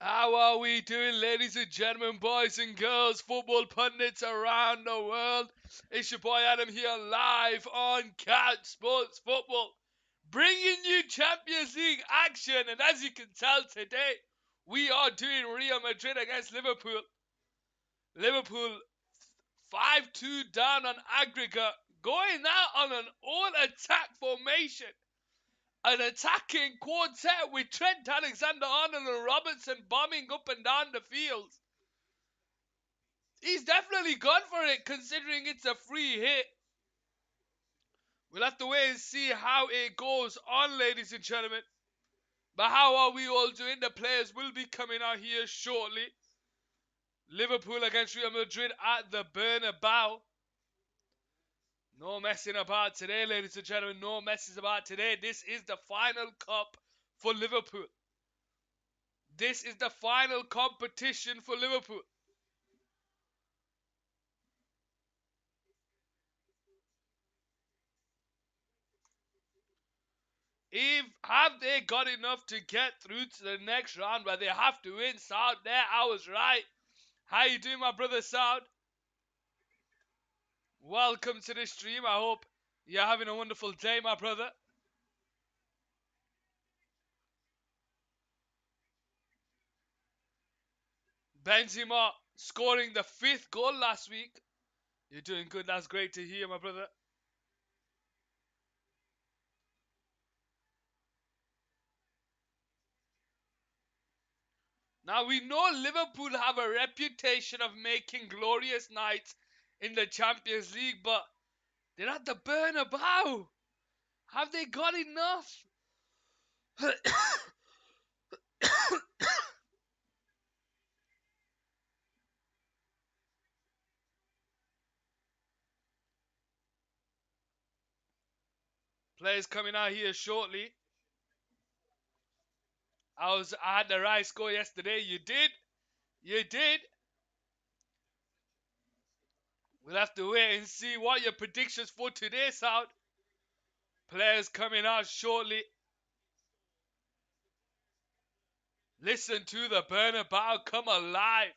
How are we doing, ladies and gentlemen, boys and girls, football pundits around the world? It's your boy Adam here, live on Couch Sports Football, bringing you Champions League action. And as you can tell today, we are doing Real Madrid against Liverpool. Liverpool 5-2 down on aggregate, going out on an all-attack formation. An attacking quartet with Trent Alexander-Arnold and Robertson bombing up and down the field. He's definitely gone for it, considering it's a free hit. We'll have to wait and see how it goes on, ladies and gentlemen. But how are we all doing? The players will be coming out here shortly. Liverpool against Real Madrid at the Bernabeu. No messing about today, ladies and gentlemen. No messes about today. This is the final cup for Liverpool. This is the final competition for Liverpool. Have they got enough to get through to the next round where they have to win? Saud, there, I was right. How you doing, my brother Saud? Welcome to the stream. I hope you're having a wonderful day, my brother. Benzema scoring the 5th goal last week. You're doing good. That's great to hear, my brother. Now, we know Liverpool have a reputation of making glorious nights in the Champions League, but they're at the Bernabeu. Have they got enough? Players coming out here shortly. I had the right score yesterday. You did. You did. We'll have to wait and see what your predictions for today sound. Players coming out shortly. Listen to the Bernabeu come alive.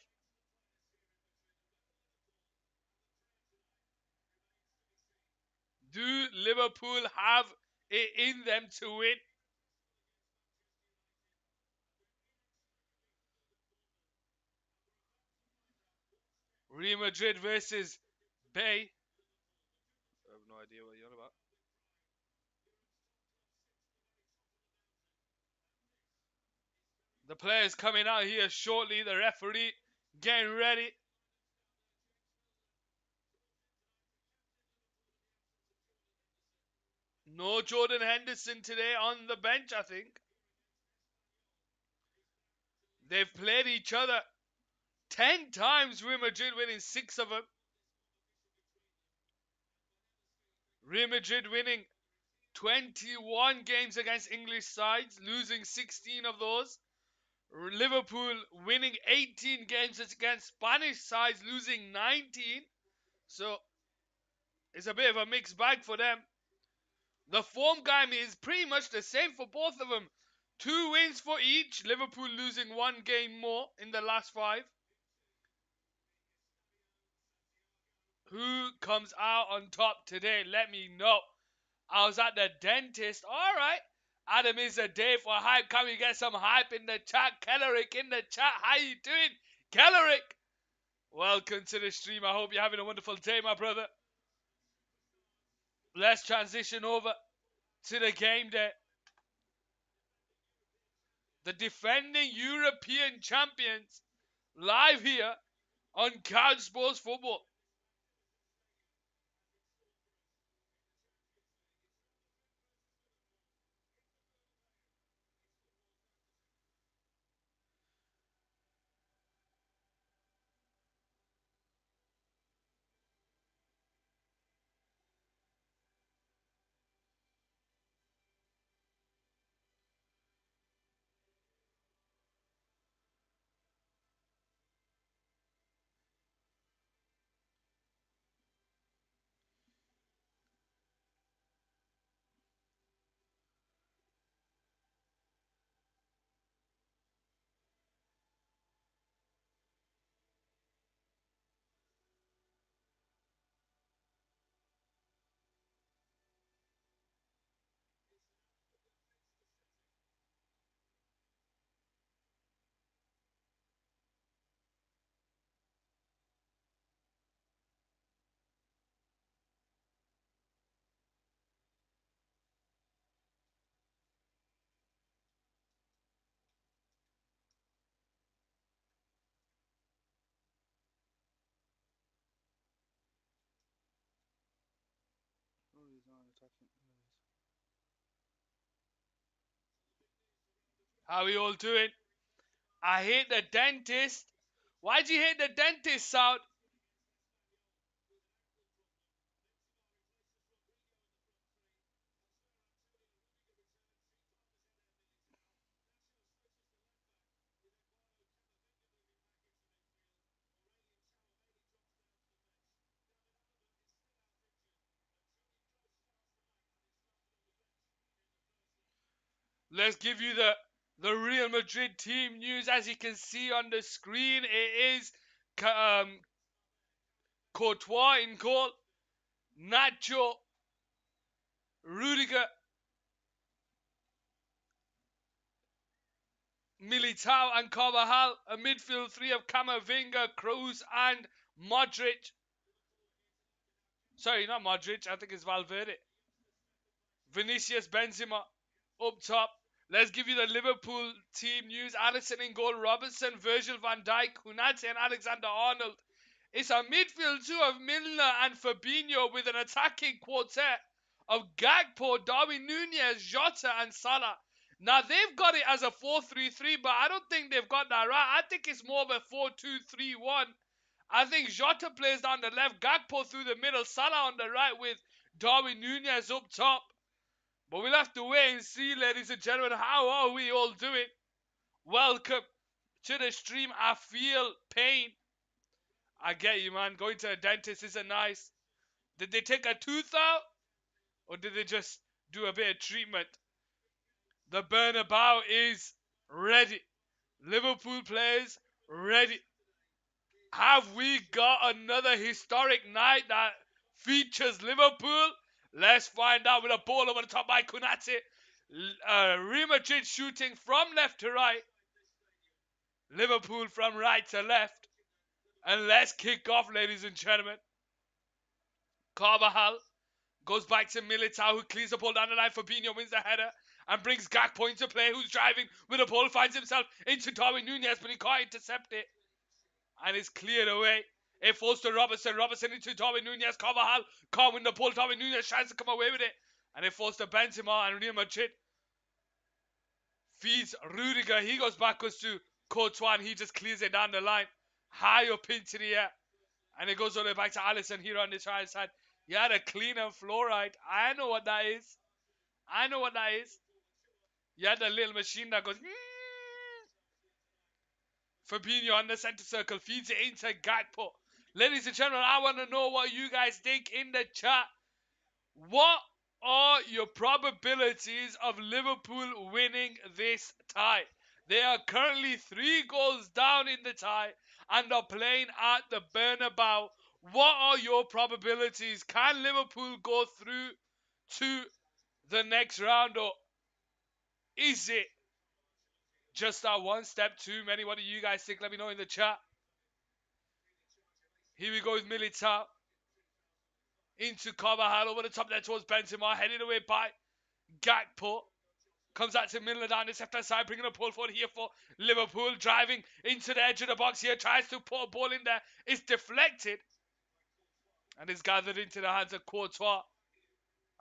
Do Liverpool have it in them to win? Real Madrid versus Bay. I have no idea what you're on about. The players coming out here shortly. The referee getting ready. No Jordan Henderson today on the bench, I think. They've played each other 10 times, Real Madrid winning 6 of them. Real Madrid winning 21 games against English sides, losing 16 of those. Liverpool winning 18 games against Spanish sides, losing 19. So it's a bit of a mixed bag for them. The form game is pretty much the same for both of them. 2 wins for each. Liverpool losing 1 game more in the last 5. Who comes out on top today? Let me know. I was at the dentist. All right. Adam is a day for hype. Can we get some hype in the chat? Kellerick in the chat. How you doing? Kellerick. Welcome to the stream. I hope you're having a wonderful day, my brother. Let's transition over to the game day. The defending European champions live here on Couch Sports Football. How we all doing? I hate the dentist. Why'd you hate the dentist sound? Let's give you the Real Madrid team news. As you can see on the screen, it is Courtois in goal, Nacho, Rudiger, Militao and Carvajal. A midfield three of Camavinga, Kroos and Modric. Sorry, not Modric. I think it's Valverde. Vinicius, Benzema up top. Let's give you the Liverpool team news. Alisson in goal, Robertson, Virgil van Dijk, Konate and Alexander-Arnold. It's a midfield two of Milner and Fabinho with an attacking quartet of Gakpo, Darwin Nunez, Jota and Salah. Now they've got it as a 4-3-3, but I don't think they've got that right. I think it's more of a 4-2-3-1. I think Jota plays down the left, Gakpo through the middle, Salah on the right with Darwin Nunez up top. But we'll have to wait and see, ladies and gentlemen. How are we all doing? Welcome to the stream. I feel pain. I get you, man. Going to a dentist isn't nice. Did they take a tooth out? Or did they just do a bit of treatment? The Bernabeu is ready. Liverpool players ready. Have we got another historic night that features Liverpool? Let's find out with a ball over the top by Konate. Real Madrid shooting from left to right. Liverpool from right to left. And let's kick off, ladies and gentlemen. Carvajal goes back to Militao, who clears the ball down the line. Fabinho wins the header and brings Gakpo into play, who's driving with the ball, finds himself into Darwin Nunez, but he can't intercept it. And it's cleared away. It falls to Robertson. Robertson into Darwin Nunez. Carvajal can't win the ball. Darwin Nunez tries to come away with it. And it falls to Benzema and Real Madrid. Feeds Rudiger. He goes backwards to Courtois and he just clears it down the line. High up into the air. And it goes all the way back to Alisson here on this right side. He had a clean and fluoride. I know what that is. I know what that is. You had a little machine that goes. Fabinho on the center circle feeds it into Gakpo. Ladies and gentlemen, I want to know what you guys think in the chat. What are your probabilities of Liverpool winning this tie? They are currently 3 goals down in the tie and are playing at the Bernabeu. What are your probabilities? Can Liverpool go through to the next round, or is it just that one step too many? What do you guys think? Let me know in the chat. Here we go with Militao. Into Carvajal over the top there towards Benzema. Headed away by Gakpo. Comes out to Milner down this left-hand side, bringing a pull forward here for Liverpool. Driving into the edge of the box here. Tries to put a ball in there. It's deflected. And is gathered into the hands of Courtois.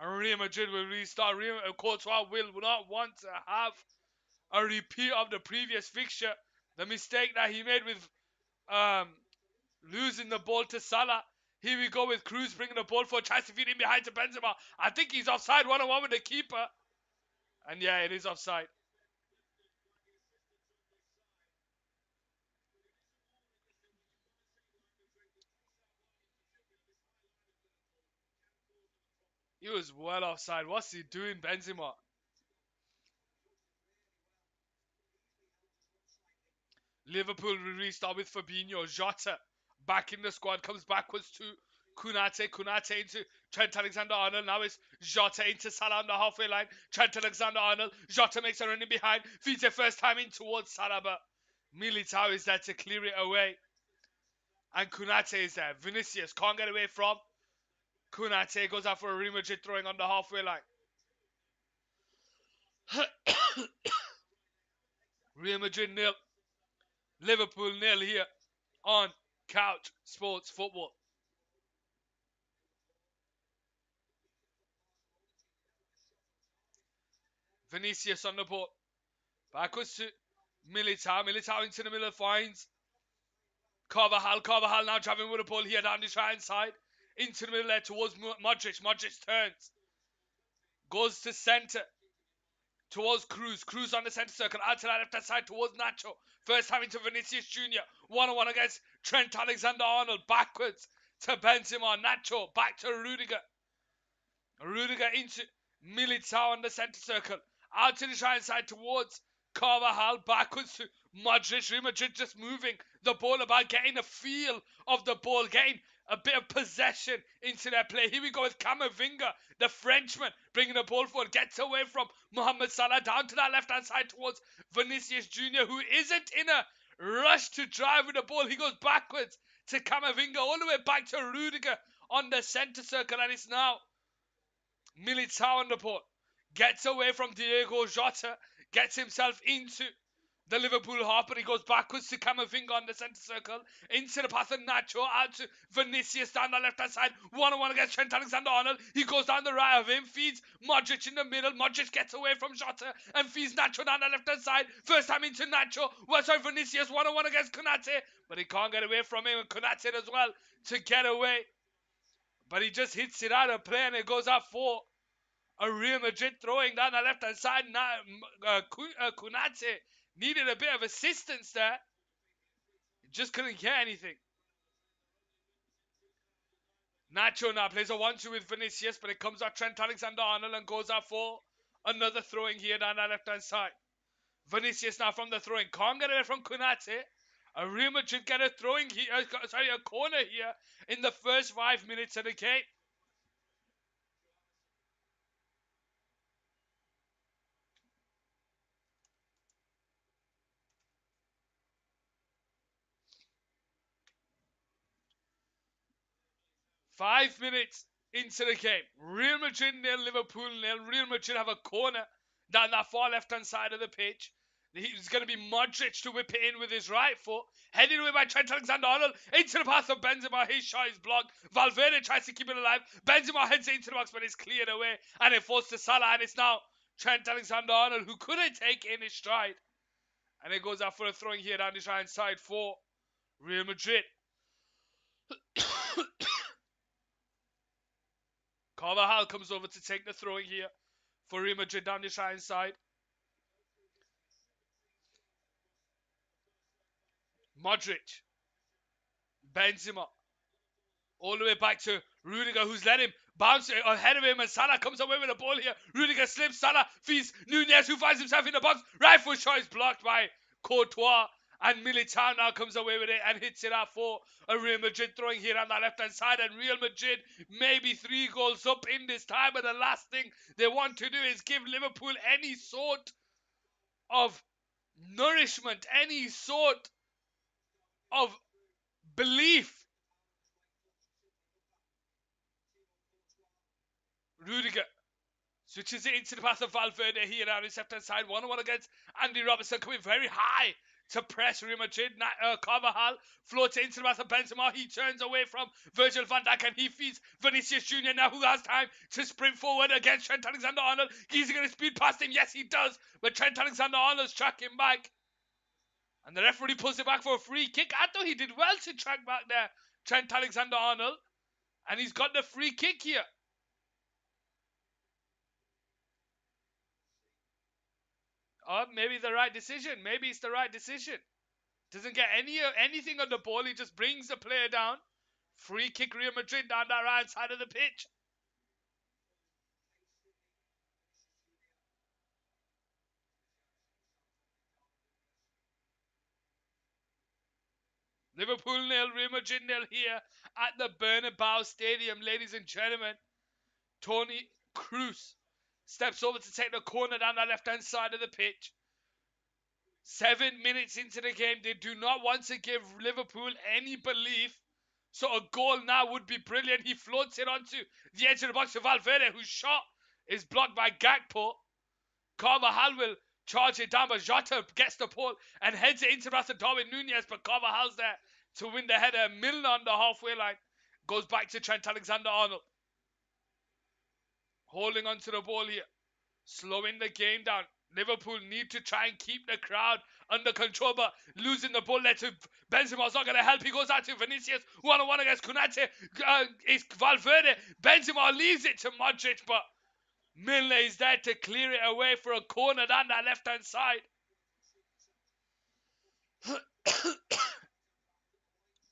And Real Madrid will restart. Courtois will not want to have a repeat of the previous fixture. The mistake that he made with losing the ball to Salah. Here we go with Kroos bringing the ball for a chance to feed in behind to Benzema. I think he's offside 1-on-1 with the keeper. And yeah, it is offside. He was well offside. What's he doing, Benzema? Liverpool will restart with Fabinho. Jota back in the squad. Comes backwards to Konate. Konate into Trent Alexander-Arnold. Now it's Jota into Salah on the halfway line. Trent Alexander-Arnold. Jota makes a run in behind. Feeds it first time in towards Salah, but Militao is there to clear it away. And Konate is there. Vinicius can't get away from Konate. Goes out for a Real Madrid throwing on the halfway line. Real Madrid nil. Liverpool nil here on Couch Sports Football. Vinicius on the ball. Backwards to Militao. Militao into the middle, finds Carvajal. Carvajal now traveling with the ball here down the right side. Into the middle there towards Modric. Modric turns. Goes to centre. Towards Cruz. Cruz on the centre circle. Out to the left hand side towards Nacho. First time into Vinicius Jr. 1-on-1 against Trent Alexander-Arnold. Backwards to Benzema. Nacho back to Rudiger. Rudiger into Militao on the centre circle. Out to the right side towards Carvajal. Backwards to Madrid. Real Madrid just moving the ball about, getting a feel of the ball, getting a bit of possession into their play. Here we go with Camavinga, the Frenchman, bringing the ball forward. Gets away from Mohamed Salah down to that left-hand side towards Vinicius Jr., who isn't in a rush to drive with the ball. He goes backwards to Camavinga, all the way back to Rudiger on the centre circle, and it's now Militao on the ball. Gets away from Diego Jota. Gets himself into the Liverpool half, but he goes backwards to Camavinga on the centre circle. Into the path of Nacho. Out to Vinicius down the left-hand side. 1-on-1 against Trent Alexander-Arnold. He goes down the right of him. Feeds Modric in the middle. Modric gets away from Jota and feeds Nacho down the left-hand side. First time into Nacho. Sorry, Vinicius. 1-on-1 against Konate. But he can't get away from him. And Konate as well to get away. But he just hits it out of play and it goes out for a Real Madrid throwing down the left-hand side. Now, Konate needed a bit of assistance there. Just couldn't get anything. Nacho now plays a 1-2 with Vinicius, but it comes out Trent Alexander-Arnold and goes out for another throwing here down the left-hand side. Vinicius now from the throwing. Can't get away from Konate. A Real Madrid get a throwing here, a corner here in the first 5 minutes of the game. Five minutes into the game. Real Madrid nil, Liverpool nil. Real Madrid have a corner down that far left-hand side of the pitch. He's going to be Modric to whip it in with his right foot. Headed away by Trent Alexander-Arnold into the path of Benzema. His shot is blocked. Valverde tries to keep it alive. Benzema heads it into the box, but it's cleared away. And it falls to Salah. And it's now Trent Alexander-Arnold who couldn't take it in his stride. And it goes out for a throwing here down the right side for Real Madrid. Carvajal comes over to take the throwing here for Real Madrid down the right side. Modric. Benzema. All the way back to Rudiger, who's let him bounce ahead of him, and Salah comes away with the ball here. Rudiger slips, Salah feeds Nunez, who finds himself in the box. Right foot shot is blocked by Courtois. And Militao now comes away with it and hits it out for a Real Madrid throwing here on the left-hand side. And Real Madrid maybe 3 goals up in this time. But the last thing they want to do is give Liverpool any sort of nourishment, any sort of belief. Rudiger switches it into the path of Valverde here on his left-hand side. 1-on-1 against Andy Robertson, coming very high to press Real Madrid. Carvajal floats it into the path of Benzema. He turns away from Virgil van Dijk and he feeds Vinicius Jr. now, who has time to sprint forward against Trent Alexander-Arnold. He's going to speed past him. Yes, he does. But Trent Alexander-Arnold's tracking back. And the referee pulls it back for a free kick. I thought he did well to track back there, Trent Alexander-Arnold. And he's got the free kick here. Oh, maybe the right decision. Maybe it's the right decision. Doesn't get anything on the ball. He just brings the player down. Free kick Real Madrid down that right side of the pitch. Liverpool nil, Real Madrid nil here at the Bernabeu Stadium, ladies and gentlemen. Toni Kroos steps over to take the corner down the left-hand side of the pitch. 7 minutes into the game, they do not want to give Liverpool any belief. So a goal now would be brilliant. He floats it onto the edge of the box to Valverde, whose shot is blocked by Gakpo. Carvajal will charge it down, but Jota gets the ball and heads it into the Darwin Nunez, but Carvajal's there to win the header. Milner on the halfway line goes back to Trent Alexander-Arnold. Holding onto the ball here. slowing the game down. Liverpool need to try and keep the crowd under control, but losing the ball led to Benzema's not going to help. He goes out to Vinicius, one-on-one against Konate. It's Valverde. Benzema leaves it to Modric, but Milner is there to clear it away for a corner down that left-hand side.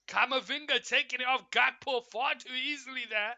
Camavinga taking it off Gakpo far too easily there.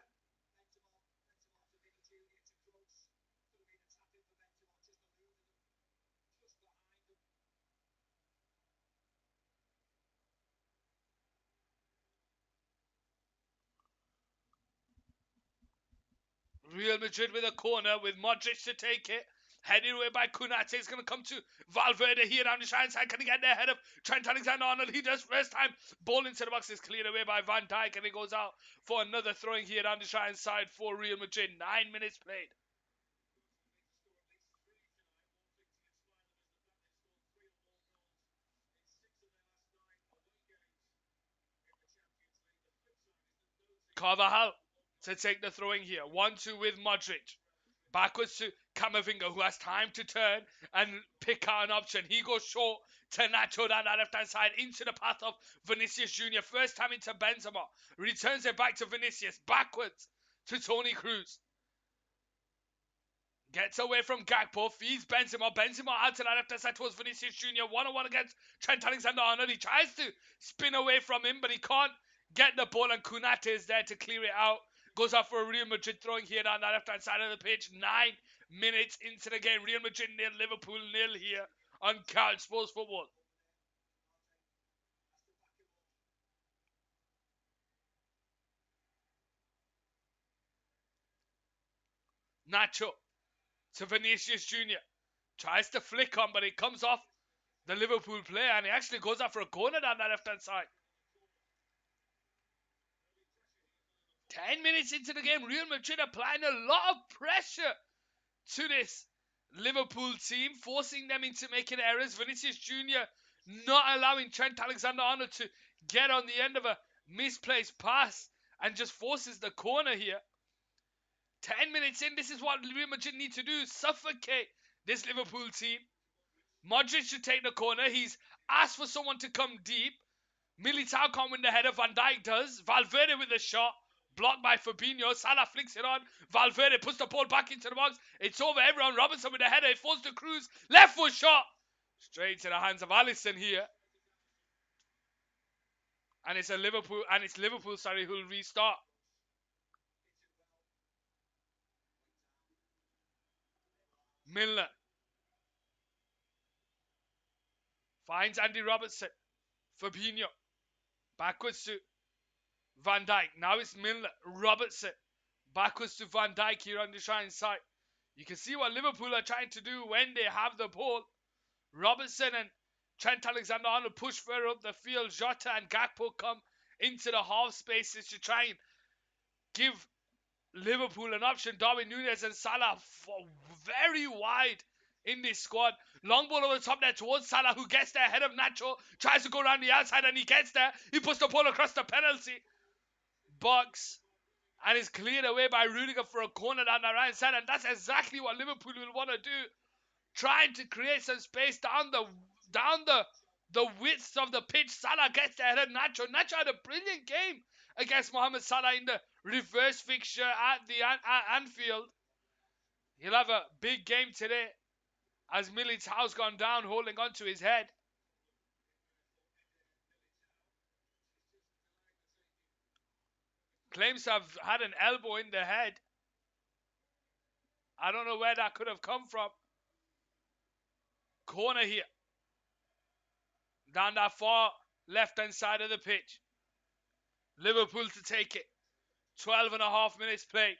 Real Madrid with a corner with Modric to take it. Headed away by Konate. It's going to come to Valverde here down the right side. Can he get there ahead of Trent Alexander-Arnold? He does first time. Ball into the box is cleared away by Van Dijk, and he goes out for another throwing here down the right side for Real Madrid. 9 minutes played. Carvajal to take the throwing here. 1-2 with Modric. Backwards to Camavinga, who has time to turn and pick out an option. He goes short to Nacho down that left-hand side into the path of Vinicius Jr. First time into Benzema. Returns it back to Vinicius. Backwards to Toni Kroos. Gets away from Gakpo, feeds Benzema. Benzema out to the left-hand side towards Vinicius Jr. One-on-one against Trent Alexander-Arnold. He tries to spin away from him, but he can't get the ball, and Konate is there to clear it out. Goes out for a Real Madrid throwing here down the left-hand side of the pitch. 9 minutes into the game. Real Madrid 0, Liverpool 0 here on Couch Sports Football. Nacho to Vinicius Jr. Tries to flick on, but it comes off the Liverpool player, and he actually goes out for a corner down that left-hand side. 10 minutes into the game, Real Madrid applying a lot of pressure to this Liverpool team, forcing them into making errors. Vinicius Jr. not allowing Trent Alexander-Arnold to get on the end of a misplaced pass and just forces the corner here. 10 minutes in, this is what Real Madrid need to do, suffocate this Liverpool team. Modric should take the corner. He's asked for someone to come deep. Militao can't win the header. Van Dijk does. Valverde with the shot. Blocked by Fabinho. Salah flicks it on. Valverde puts the ball back into the box. It's over. Everyone. Robinson with the header. It falls to Kroos. Left foot shot. Straight to the hands of Alisson here. And it's Liverpool, who'll restart. Milner finds Andy Robertson. Fabinho. Backwards to Van Dijk. Now it's Milner. Robertson. Backwards to Van Dijk here on the right side. You can see what Liverpool are trying to do when they have the ball. Robertson and Trent Alexander-Arnold push further up the field. Jota and Gakpo come into the half spaces to try and give Liverpool an option. Darwin Núñez and Salah very wide in this squad. Long ball over the top there towards Salah, who gets there ahead of Nacho. Tries to go around the outside and he gets there. He puts the ball across the penalty box and is cleared away by Rudiger for a corner down the right side. And that's exactly what Liverpool will want to do. Trying to create some space down the width of the pitch. Salah gets there ahead of Nacho. Nacho had a brilliant game against Mohamed Salah in the reverse fixture at Anfield. He'll have a big game today as Militao's gone down holding on to his head. Claims to have had an elbow in the head. I don't know where that could have come from. Corner here. Down that far left-hand side of the pitch. Liverpool to take it. 12.5 minutes played.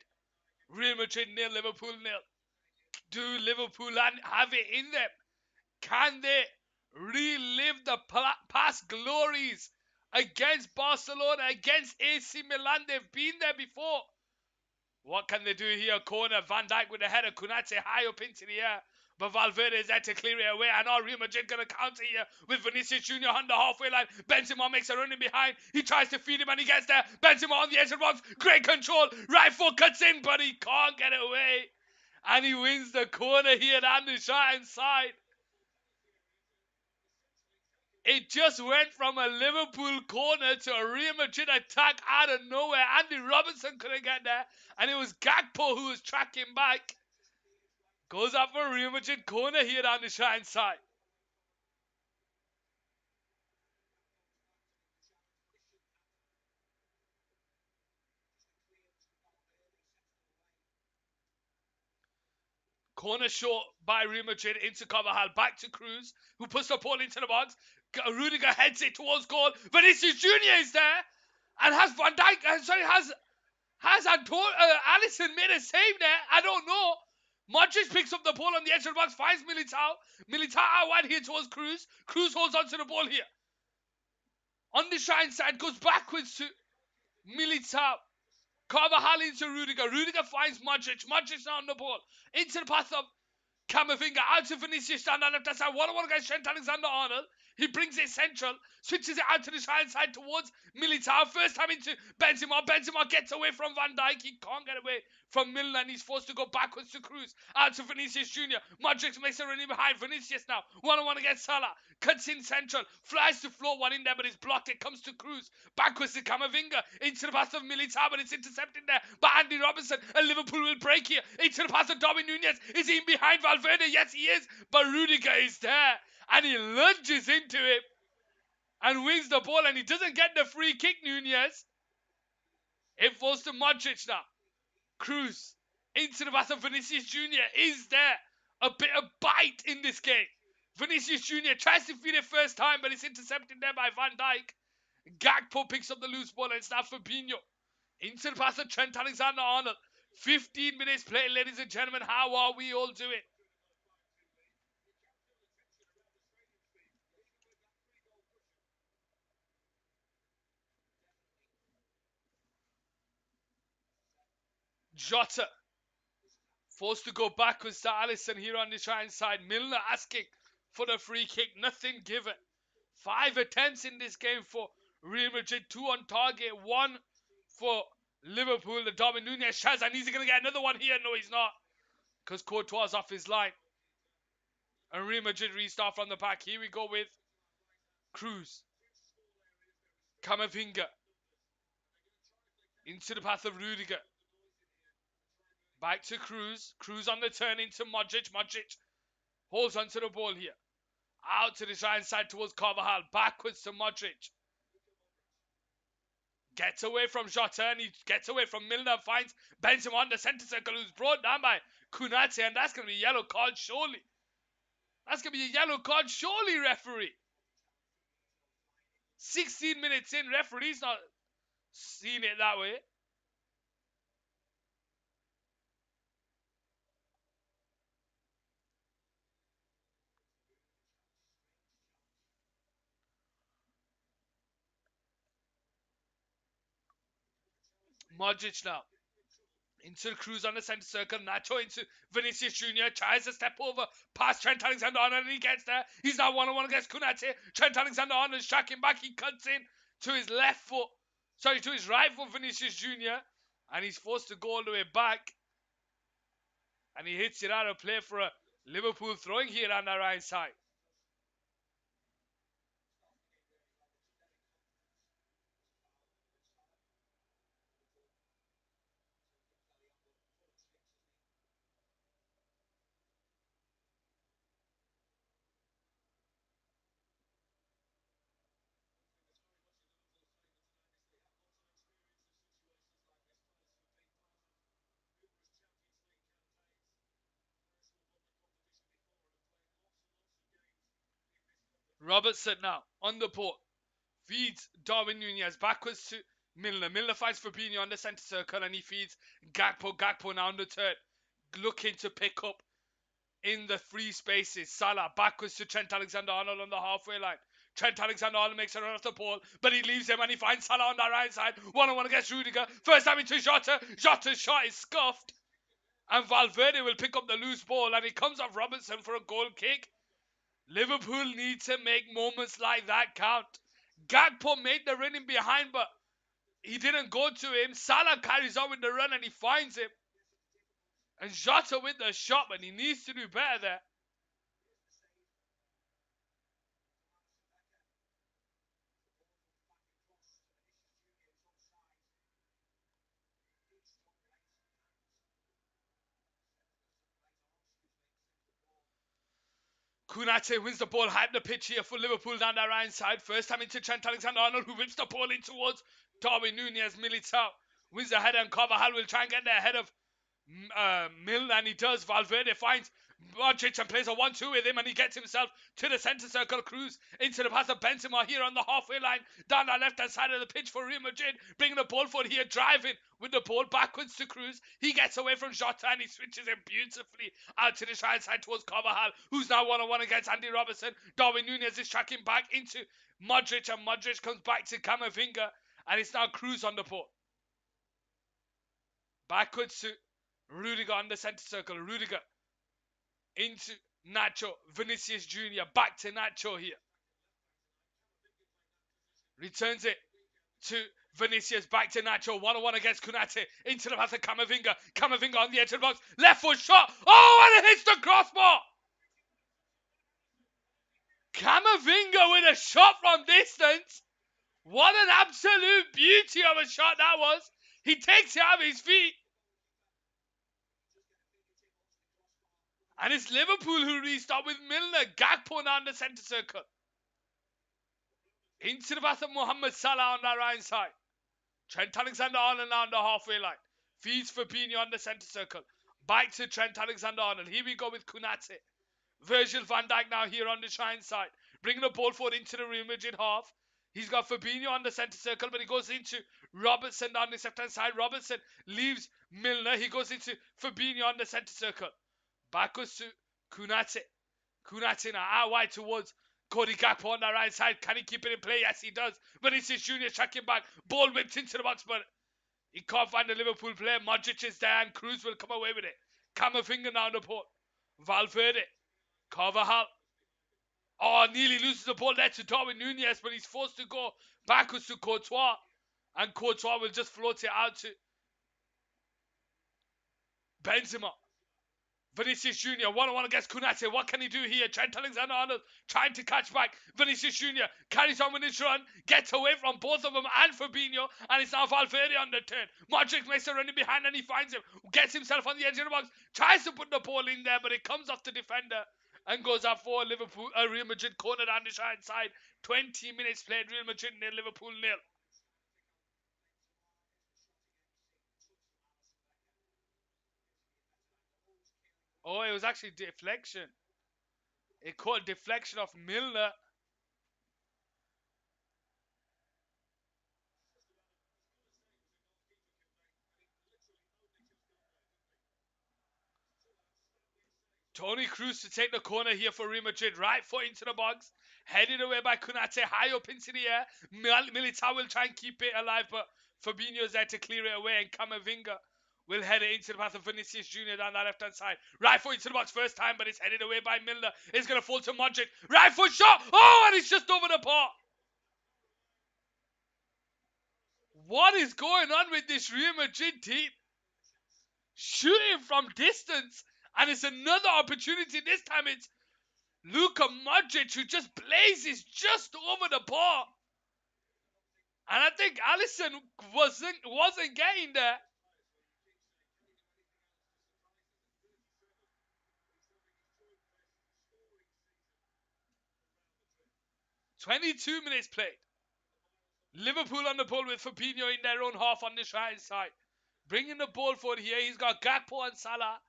Real Madrid 0, Liverpool 0. Do Liverpool have it in them? Can they relive the past glories against Barcelona, against AC Milan? They've been there before. What can they do here? Corner, Van Dijk with the header. Konate high up into the air. But Valverde is there to clear it away. And Real Madrid going to counter here with Vinicius Jr. on the halfway line. Benzema makes a run in behind. He tries to feed him and he gets there. Benzema on the edge of the box. Great control. Right foot cuts in, but he can't get it away. And he wins the corner here down the right-hand side. It just went from a Liverpool corner to a Real Madrid attack out of nowhere. Andy Robertson couldn't get there. And it was Gakpo who was tracking back. Goes up for a Real Madrid corner here down the right-hand side. Corner short by Real Madrid into Carvajal. Back to Cruz, who puts the ball into the box. Rudiger heads it towards goal. Vinicius Jr. is there. And has Van Dijk, has Alisson made a save there? I don't know. Modric picks up the ball on the edge of the box, finds Militao. Militao out wide here towards Cruz. Cruz holds onto the ball here. On the right side, goes backwards to Militao. Carvajal into Rudiger. Rudiger finds Modric. Modric now on the ball. Into the path of Camavinga. Out to Vinicius down the left side. 1-on-1 against Trent Alexander-Arnold. He brings it central. Switches it out to the right side towards Militao. First time into Benzema. Benzema gets away from Van Dijk. He can't get away from Milner and he's forced to go backwards to Cruz. Out to Vinicius Jr. Modric makes a run in behind Vinicius now. 1-on-1 against Salah. Cuts in central. Flies to floor one in there but it's blocked. It comes to Cruz. Backwards to Camavinga. Into the path of Militao but it's intercepted there by Andy Robertson. And Liverpool will break here. Into the path of Darwin Nunez. Is he in behind Valverde? Yes he is. But Rudiger is there. And he lunges into him. And wins the ball and he doesn't get the free kick, Nunez. It falls to Modric now. Cruz into the path of Vinicius Jr. is there. A bit of bite in this game. Vinicius Jr. tries to feed it first time but it's intercepted there by Van Dijk. Gakpo picks up the loose ball and it's now Fabinho. Into the path of Trent Alexander-Arnold. 15 minutes play, ladies and gentlemen. How are we all doing? Jota forced to go backwards to Alisson here on the right side. Milner asking for the free kick. Nothing given. 5 attempts in this game for Real Madrid. 2 on target. 1 for Liverpool. The Darwin Nunez shaz. And he's going to get another one here. No, he's not. Because Courtois off his line. And Real Madrid restart from the back. Here we go with Cruz. Camavinga. Into the path of Rudiger. Back to Cruz. Cruz on the turn into Modric. Modric holds onto the ball here. Out to the right side towards Carvajal. Backwards to Modric. Gets away from Jota and he gets away from Milner. Finds Benzema on the centre circle who's brought down by Kunate. And that's going to be a yellow card surely. That's going to be a yellow card surely, referee. 16 minutes in. Referee's not seen it that way. Modric now. Into Cruz on the centre circle. Nacho into Vinicius Jr. Tries to step over past Trent Alexander-Arnold and he gets there. He's now 1-on-1 against Kunate. Trent Alexander-Arnold is tracking back. He cuts in to his left foot. Sorry, to his right foot, Vinicius Jr. And he's forced to go all the way back. And he hits it out of play for a Liverpool throwing here on the right side. Robertson now on the ball. Feeds Darwin Nunez backwards to Milner. Milner finds Fabinho on the centre circle and he feeds Gakpo. Gakpo now on the turn. Looking to pick up in the free spaces. Salah backwards to Trent Alexander-Arnold on the halfway line. Trent Alexander-Arnold makes a run off the ball, but he leaves him and he finds Salah on the right side. 1-on-1 against Rudiger. First time into Jota. Jota's shot is scuffed. And Valverde will pick up the loose ball and it comes off Robertson for a goal kick. Liverpool need to make moments like that count. Gakpo made the run in behind, but he didn't go to him. Salah carries on with the run and he finds him. And Jota with the shot, but he needs to do better there. Kunate wins the ball, hype the pitch here for Liverpool down the right side. First time into Trent Alexander-Arnold, who whips the ball in towards Darwin Nunez. Militao wins the header, and Carvajal will try and get there ahead of Milner, and he does. Valverde finds Modric and plays a 1-2 with him, and he gets himself to the centre circle. Cruz into the pass of Benzema here on the halfway line, down the left-hand side of the pitch for Real Madrid, bringing the ball forward here, driving with the ball backwards to Cruz. He gets away from Jota, and he switches him beautifully out to the right side towards Carvajal, who's now one-on-one against Andy Robertson. Darwin Nunez is tracking back into Modric, and Modric comes back to Camavinga, and it's now Cruz on the ball. Backwards to Rudiger on the centre circle. Rudiger into Nacho. Vinicius Jr. back to Nacho here. Returns it to Vinicius. Back to Nacho. 1-on-1 against Kunate. Into the path of Camavinga. Camavinga on the edge of the box. Left foot shot. Oh, and it hits the crossbar. Camavinga with a shot from distance. What an absolute beauty of a shot that was. He takes it out of his feet. And it's Liverpool who restart with Milner. Gakpo now in the centre circle. Into the path of Mohamed Salah on the right side. Trent Alexander-Arnold now on the halfway line. Feeds Fabinho on the centre circle. Back to Trent Alexander-Arnold. Here we go with Kunate. Virgil van Dijk now here on the right side. Bringing the ball forward into the Real Madrid half. He's got Fabinho on the centre circle, but he goes into Robertson on the left-hand side. Robertson leaves Milner. He goes into Fabinho on the centre circle. Backwards to Kunate. Kunate now out wide towards Cody Gakpo on the right side. Can he keep it in play? Yes, he does. Vinicius Jr. tracking back. Ball whipped into the box, but he can't find the Liverpool player. Modric is there, and Cruz will come away with it. Camavinga now on the ball. Valverde. Carvajal. Oh, nearly loses the ball there to Darwin Nunez, but he's forced to go backwards to Courtois. And Courtois will just float it out to Benzema. Vinicius Jr. 1-on-1 against Kunate. What can he do here? Trent Alexander-Arnold trying to catch back. Vinicius Jr. carries on with his run. Gets away from both of them and Fabinho. And it's now Valverde on the turn. Modric makes a run in behind and he finds him. Gets himself on the edge of the box. Tries to put the ball in there, but it comes off the defender. And goes out for Real Madrid corner down the right side. 20 minutes played. Real Madrid nil, Liverpool nil. Oh, it was actually deflection. It caught deflection of Milner. Toni Kroos to take the corner here for Real Madrid. Right foot into the box. Headed away by Kunate. High up into the air. Militao will try and keep it alive, but Fabinho's there to clear it away. And Camavinga will head it into the path of Vinicius Jr. down that left-hand side. Right foot into the box first time, but it's headed away by Milner. It's going to fall to Modric. Right foot shot. Oh, and it's just over the bar. What is going on with this Real Madrid team? Shooting from distance. And it's another opportunity. This time it's Luka Modric who just blazes just over the bar. And I think Alisson wasn't getting there. "22 minutes played. Liverpool on the ball with Fabinho in their own half on this right side. Bringing the ball forward here. He's got Gakpo and Salah.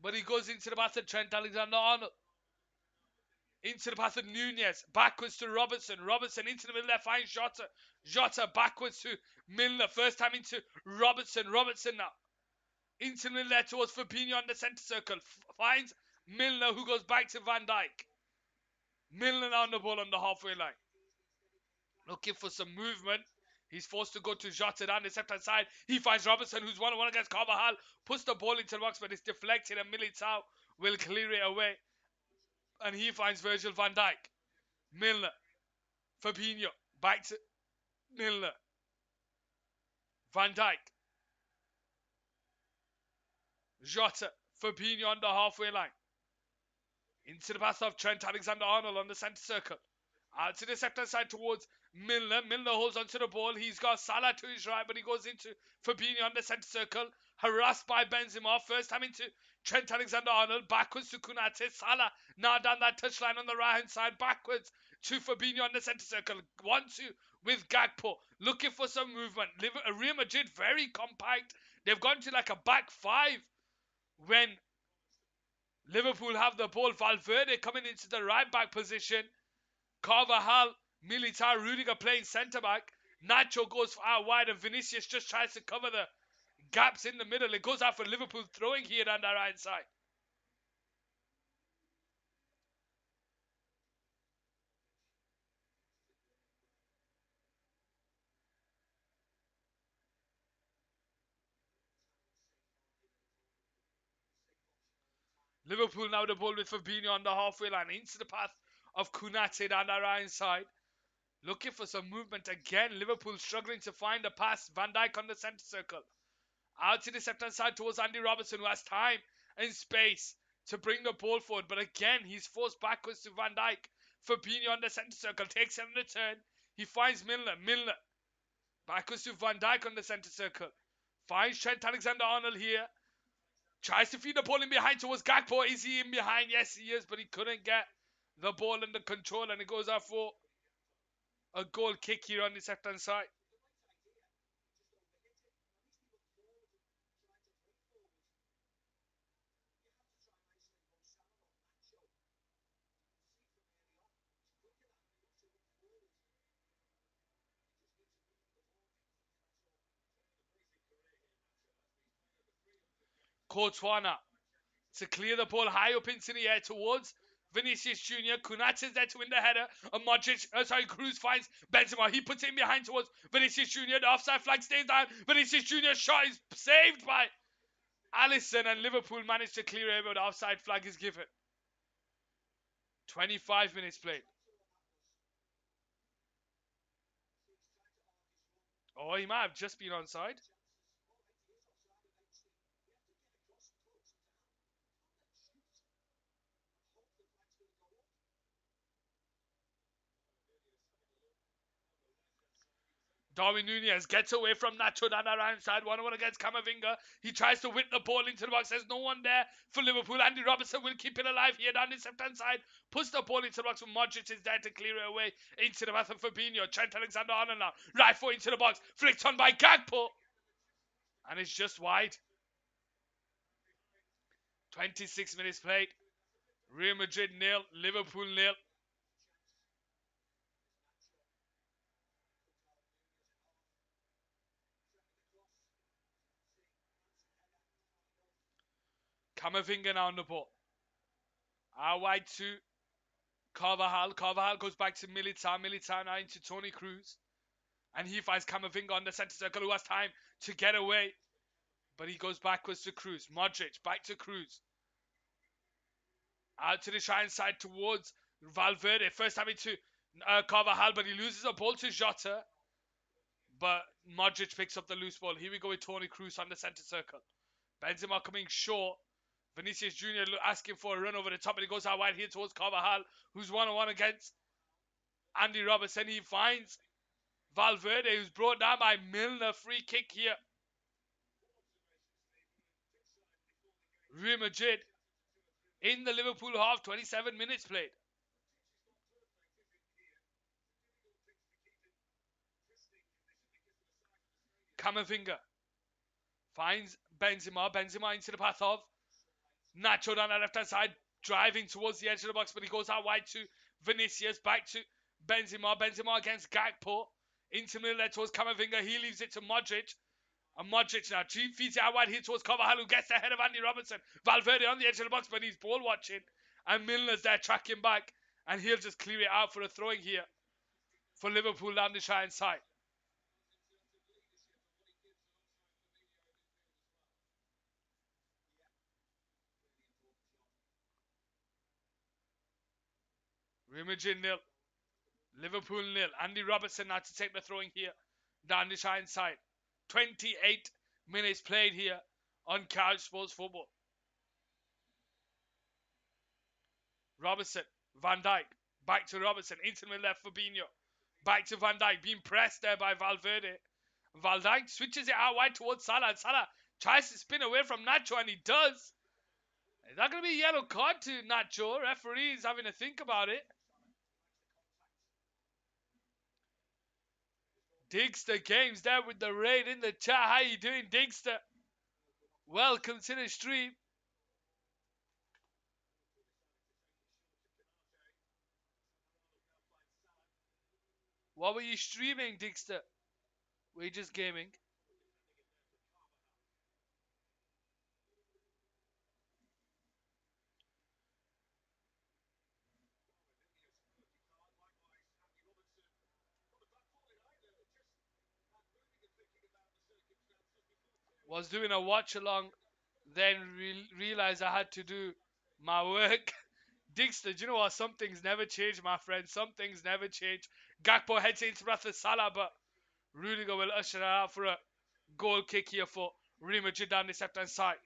But he goes into the path of Trent Alexander-Arnold. Into the path of Nunez. Backwards to Robertson. Robertson into the middle there finds Jota. Jota backwards to Milner. First time into Robertson. Robertson now. Into the middle there towards Fabinho on the centre circle. Finds Milner who goes back to Van Dijk. Milner now on the ball on the halfway line. Looking for some movement. He's forced to go to Jota down the left-hand side. He finds Robertson, who's 1-on-1 against Carvajal. Puts the ball into the box, but it's deflected, and Militao will clear it away. And he finds Virgil van Dijk. Milner. Fabinho. Back to Milner. Van Dijk. Jota, Fabinho on the halfway line. Into the path of Trent Alexander-Arnold on the centre circle. Out to the sector side towards Milner. Milner holds onto the ball. He's got Salah to his right, but he goes into Fabinho on the centre circle. Harassed by Benzema. First time into Trent Alexander-Arnold. Backwards to Konate. Salah now down that touchline on the right-hand side. Backwards to Fabinho on the centre circle. 1-2 with Gakpo. Looking for some movement. Real Madrid very compact. They've gone to like a back five when Liverpool have the ball. Valverde coming into the right back position. Carvajal, Militao, Rudiger playing centre back. Nacho goes out wide and Vinicius just tries to cover the gaps in the middle. It goes out for Liverpool throwing here on the right side. Liverpool now the ball with Fabinho on the halfway line. Into the path of Konate down the right side. Looking for some movement again. Liverpool struggling to find a pass. Van Dijk on the centre circle. Out to the left-hand side towards Andy Robertson, who has time and space to bring the ball forward. But again, he's forced backwards to Van Dijk. Fabinho on the centre circle. Takes it on the turn. He finds Milner. Milner backwards to Van Dijk on the centre circle. Finds Trent Alexander-Arnold here. Tries to feed the ball in behind towards Gakpo. Is he in behind? Yes, he is. But he couldn't get the ball under control. And it goes out for a goal kick here on the left-hand side. Courtois now to clear the ball high up into the air towards Vinicius Jr. Kunate's there to win the header. And Modric, Cruz finds Benzema. He puts it in behind towards Vinicius Jr. The offside flag stays down. Vinicius Jr. shot is saved by Alisson, and Liverpool managed to clear it, but the offside flag is given. 25 minutes played. Oh, he might have just been onside. Darwin Nunez gets away from Nacho down the right side. 1-1 against Camavinga. He tries to whip the ball into the box. There's no one there for Liverpool. Andy Robertson will keep it alive here down the left-hand side. Puts the ball into the box. Modric is there to clear it away into the path of Fabinho. Trent Alexander-Arnold now. Right foot into the box. Flicked on by Gakpo. And it's just wide. 26 minutes played. Real Madrid 0. Liverpool 0. Camavinga now on the ball. Out wide to Carvajal. Carvajal goes back to Militao. Militao now into Toni Kroos. And he finds Camavinga on the centre circle, who has time to get away. But he goes backwards to Kroos. Modric back to Kroos. Out to the right side towards Valverde. First time into Carvajal, but he loses a ball to Jota. But Modric picks up the loose ball. Here we go with Toni Kroos on the centre circle. Benzema coming short. Vinicius Jr. asking for a run over the top, and he goes out wide here towards Carvajal, who's 1-on-1 against Andy Robertson. He finds Valverde, who's brought down by Milner. Free kick here. Real Madrid in the Liverpool half. 27 minutes played. Camavinga finds Benzema. Benzema into the path of Nacho down the left-hand side, driving towards the edge of the box, but he goes out wide to Vinicius, back to Benzema. Benzema against Gakpo. Into middle towards Camavinga. He leaves it to Modric. And Modric now feeds it out wide here towards Carvajal, who gets ahead of Andy Robertson. Valverde on the edge of the box, but he's ball watching. And Milner's there tracking back. And he'll just clear it out for a throwing here for Liverpool down the right side. Real Madrid 0. Liverpool 0. Andy Robertson now to take the throwing here down the right side. 28 minutes played here on Couch Sports Football. Robertson, Van Dijk, back to Robertson, into the left Fabinho, back to Van Dijk, being pressed there by Valverde. Van Dijk switches it out wide towards Salah, and Salah tries to spin away from Nacho, and he does. Is that going to be a yellow card to Nacho? Referee is having to think about it. Digster Games there with the raid in the chat. How you doing, Digster? Welcome to the stream. What were you streaming, Digster? Were you just gaming? Was doing a watch along, then realized I had to do my work. Digster, do you know what? Some things never change, my friend. Some things never change. Gakpo heads into Rafa Salah, but Rudiger will usher it out for a goal kick here for Real Madrid down the left hand side.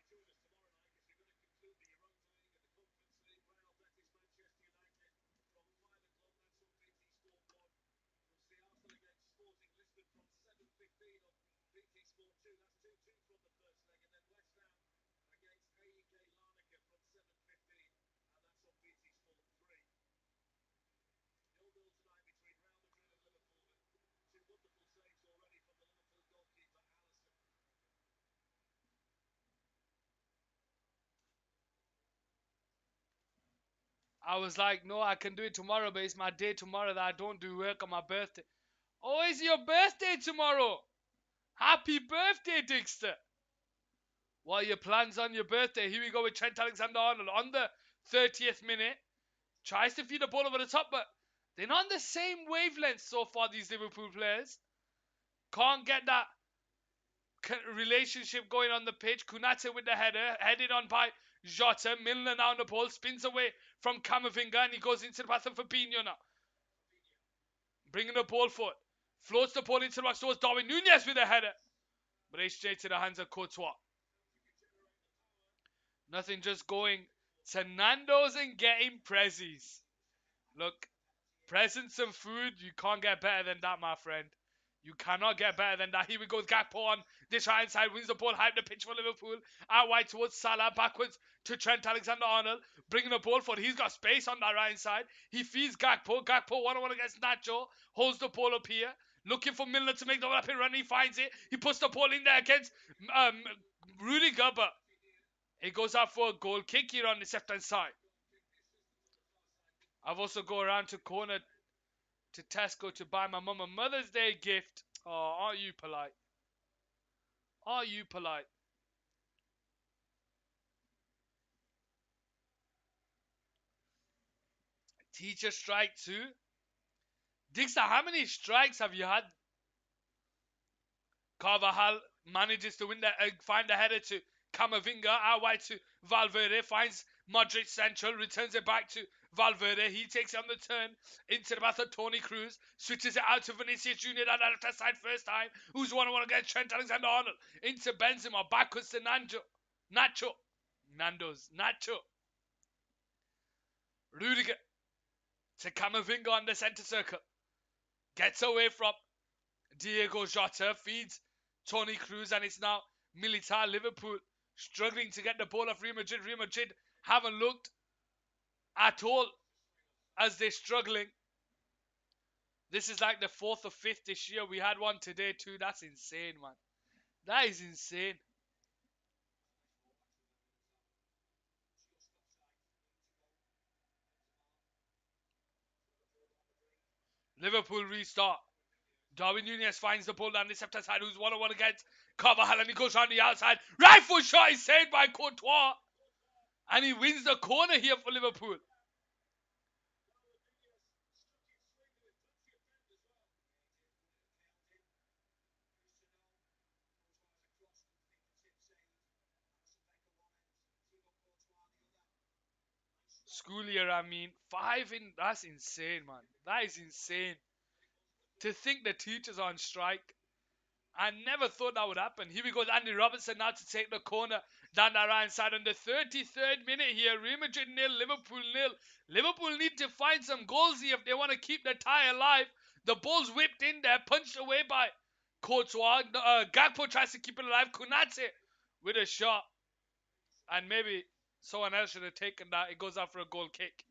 I was like, no, I can do it tomorrow, but it's my day tomorrow that I don't do work on my birthday. Oh, it's your birthday tomorrow! Happy birthday, Digster! What are your plans on your birthday? Here we go with Trent Alexander-Arnold on the 30th minute. Tries to feed the ball over the top, but they're not on the same wavelength so far, these Liverpool players. Can't get that relationship going on the pitch. Kunate with the header, headed on by Jota. Milner now on the ball, spins away from Camavinga, and he goes into the path of Fabinho now. Bringing the ball forward. Floats the ball into the box towards Darwin Nunez with a header. But it's straight to the hands of Courtois. Nothing, just going to Nando's and getting prezzies. Look, presents and food, you can't get better than that, my friend. You cannot get better than that. Here we go with Gakpo on this right hand side. Wins the ball, hype the pitch for Liverpool. Out wide towards Salah. Backwards to Trent Alexander-Arnold. Bringing the ball forward. He's got space on that right hand side. He feeds Gakpo. Gakpo one-on-one against Nacho. Holds the ball up here. Looking for Milner to make the rapid run. He finds it. He puts the ball in there against Rudiger, but it goes out for a goal kick here on the left hand side. I've also go around to corner to Tesco to buy my mum a Mother's Day gift. Oh, aren't you polite? Are you polite? Teacher strike too? Dixon, how many strikes have you had? Carvajal manages to win that, find the header to Camavinga, out wide to Valverde, finds Madrid central, returns it back to Valverde. He takes it on the turn into the path of Toni Kroos, switches it out to Vinicius Junior down the left side first time. Who's one against Trent Alexander-Arnold into Benzema, backwards to Nacho. Rudiger to Camavinga on the centre circle. Gets away from Diego Jota, feeds Toni Kroos, and it's now Militar Liverpool struggling to get the ball off Real Madrid. Real Madrid haven't looked at all as they're struggling. This is like the 4th or 5th this year. We had one today too. That's insane, man. That is insane. Liverpool restart. Darwin Nunez finds the ball down the left side, who's one-on-one against Carvajal, and he goes around the outside. Right foot shot is saved by Courtois. And he wins the corner here for Liverpool. School year, I mean. 5 in, that's insane, man. That is insane. To think the teachers are on strike. I never thought that would happen. Here we go, Andy Robertson now to take the corner down the right side on the 33rd minute here. Real Madrid nil, Liverpool nil. Liverpool need to find some goals here if they want to keep the tie alive. The ball's whipped in there, punched away by Courtois. Gakpo tries to keep it alive. Kunate with a shot. And maybe someone else should have taken that. It goes out for a goal kick.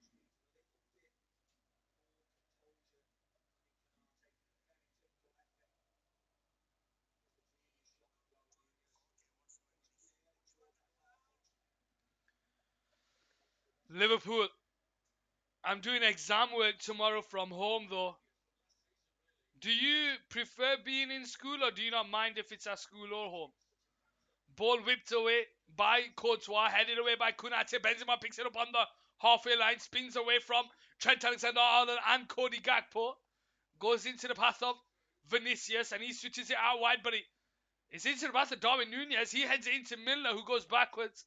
Liverpool. I'm doing exam work tomorrow from home though. Do you prefer being in school or do you not mind if it's at school or home? Ball whipped away by Courtois, headed away by Kunate. Benzema picks it up on the halfway line, spins away from Trent Alexander-Arnold and Cody Gakpo. Goes into the path of Vinicius and he switches it out wide, but it's into the path of Darwin Nunez. He heads it into Milner, who goes backwards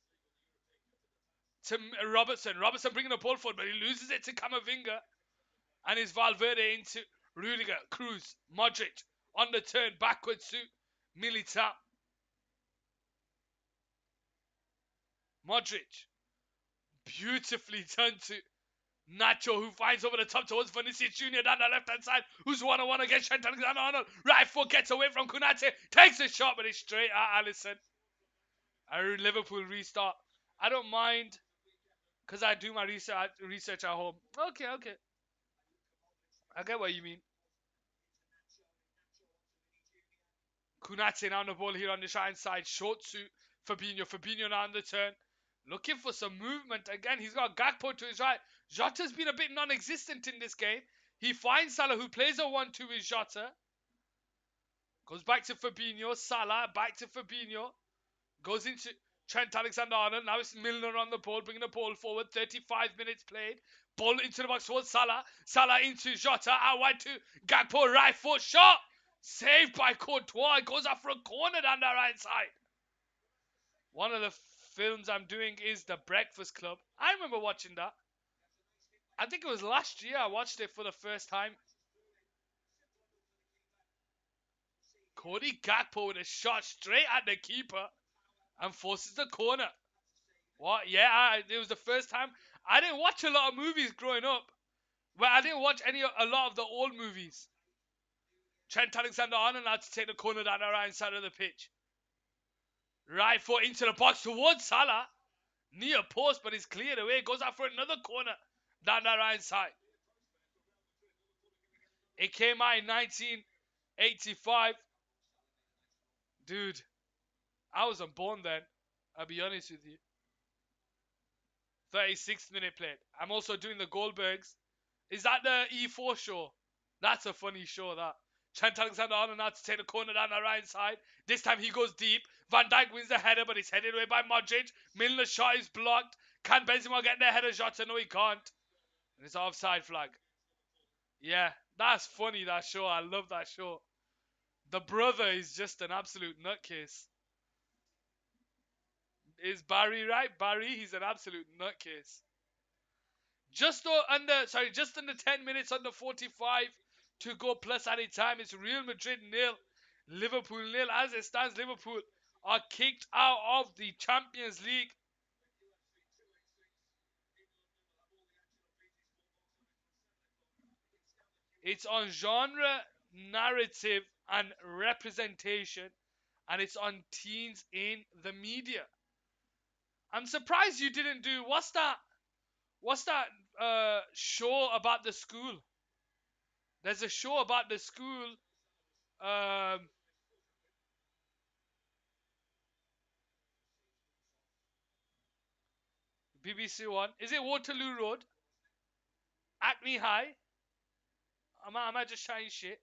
to Robertson. Robertson bringing the ball forward, but he loses it to Camavinga. And it's Valverde into Rudiger, Cruz, Modric on the turn backwards to Militao. Modric, beautifully done to Nacho, who finds over the top towards Vinicius Jr. down the left-hand side, who's one-on-one against Trent Alexander-Arnold. Right foot gets away from Kunate, takes a shot, but it's straight at Alisson. Liverpool restart. I don't mind, because I do my research at home. Okay, okay. I get what you mean. Kunate now on the ball here on the right side. Short to Fabinho. Fabinho now on the turn. Looking for some movement. Again, he's got Gakpo to his right. Jota's been a bit non-existent in this game. He finds Salah, who plays a 1-2 with Jota. Goes back to Fabinho. Salah back to Fabinho. Goes into Trent Alexander-Arnold. Now it's Milner on the ball, bringing the ball forward. 35 minutes played. Ball into the box towards Salah. Salah into Jota. Out wide to Gakpo. Right foot shot. Saved by Courtois. It goes out for a corner down the right side. One of the films I'm doing is The Breakfast Club. I remember watching that. I think it was last year I watched it for the first time. Cody Gakpo with a shot straight at the keeper and forces the corner. What? Yeah, it was the first time. I didn't watch a lot of movies growing up. Well, I didn't watch a lot of the old movies. Trent Alexander-Arnold now to take the corner down the right side of the pitch. Right foot into the box towards Salah. Near post, but it's cleared away. Goes out for another corner down the right side. It came out in 1985. Dude, I wasn't born then. I'll be honest with you. 36th minute played. I'm also doing the Goldbergs. Is that the E4 show? That's a funny show, that. Trent Alexander-Arnold now to take the corner down the right side. This time he goes deep. Van Dijk wins the header, but it's headed away by Modric. Milner's shot is blocked. Can Benzema get the header shot? No, he can't. And it's offside flag. Yeah, that's funny, that show. I love that show. The brother is just an absolute nutcase. Is Barry right? Barry, he's an absolute nutcase. Just under 10 minutes, under 45 to go plus any time. It's Real Madrid nil, Liverpool nil. As it stands, Liverpool are kicked out of the Champions League. It's on genre, narrative, and representation, and it's on teens in the media. I'm surprised you didn't do what's that show about the school? There's a show about the school. Um, BBC One. Is it Waterloo Road? Acme High? Am I just trying shit?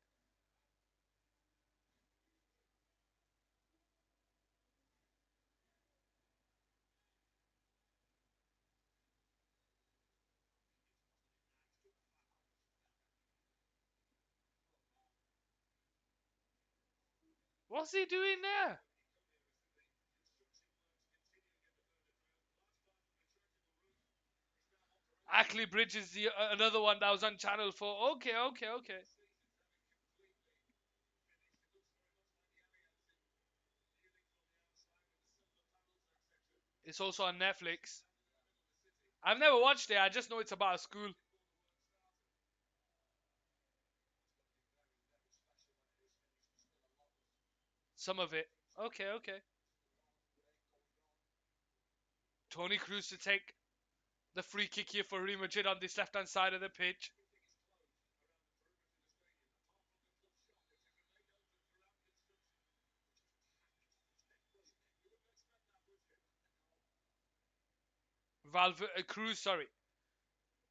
What's he doing there? Ackley Bridge is the another one that was on Channel 4. Okay, okay, okay. It's also on Netflix. I've never watched it. I just know it's about a school. Some of it. Okay, okay. Tony Cruz to take the free kick here for Real Madrid on this left-hand side of the pitch. Cruz, sorry.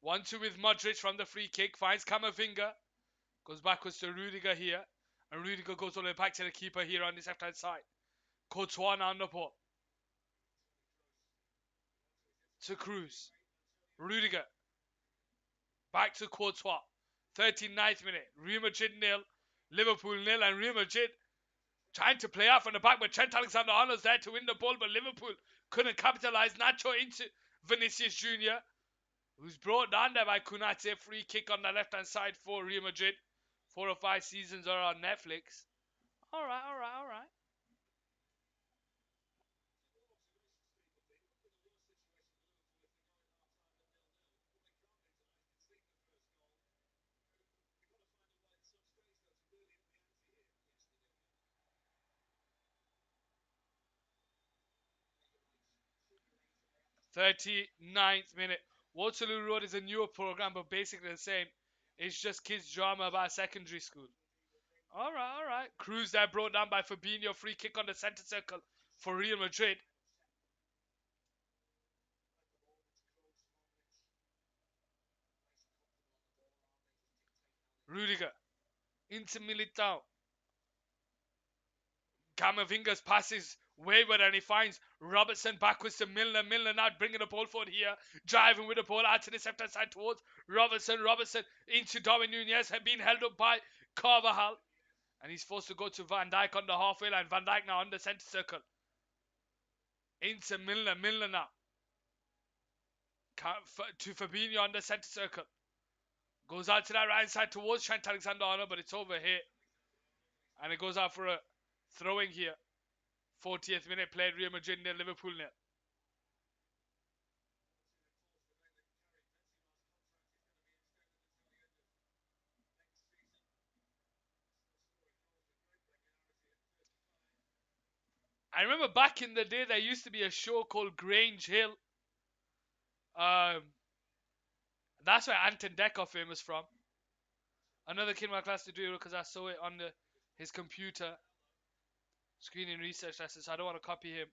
1-2 with Modric from the free kick. Finds Camavinga. Goes backwards to Rudiger here. And Rudiger goes all the way back to the keeper here on this left-hand side. Courtois on the ball. To Cruz. Rudiger. Back to Courtois. 39th minute. Real Madrid nil. Liverpool nil. And Real Madrid trying to play out from the back. But Trent Alexander-Arnold's there to win the ball. But Liverpool couldn't capitalise. Nacho into Vinicius Jr. Who's brought down there by Kunate. Free kick on the left-hand side for Real Madrid. 4 or 5 seasons are on Netflix. Alright, alright, alright. Thirty-ninth minute. Waterloo Road is a newer program, but basically the same. It's just kids' drama about secondary school. Alright, alright. Cruz there brought down by Fabinho. Free kick on the centre circle for Real Madrid. Rudiger into Militao. Camavinga's passes wayward and he finds Robertson backwards to Milner. Milner now bringing the ball forward here. Driving with the ball out to the left hand side towards Robertson. Robertson into Darwin Nunez. Being held up by Carvajal. And he's forced to go to Van Dijk on the halfway line. Van Dijk now on the centre circle. Into Milner. Milner now. To Fabinho on the centre circle. Goes out to that right side towards Trent Alexander-Arnold, but it's over here. And it goes out for a throwing here. 40th minute played. Real Madrid nil, Liverpool nil. I remember back in the day there used to be a show called Grange Hill. That's where Anton Decker famous from. Another kid in my class to do it because I saw it on his computer screening research lessons, so I don't want to copy him.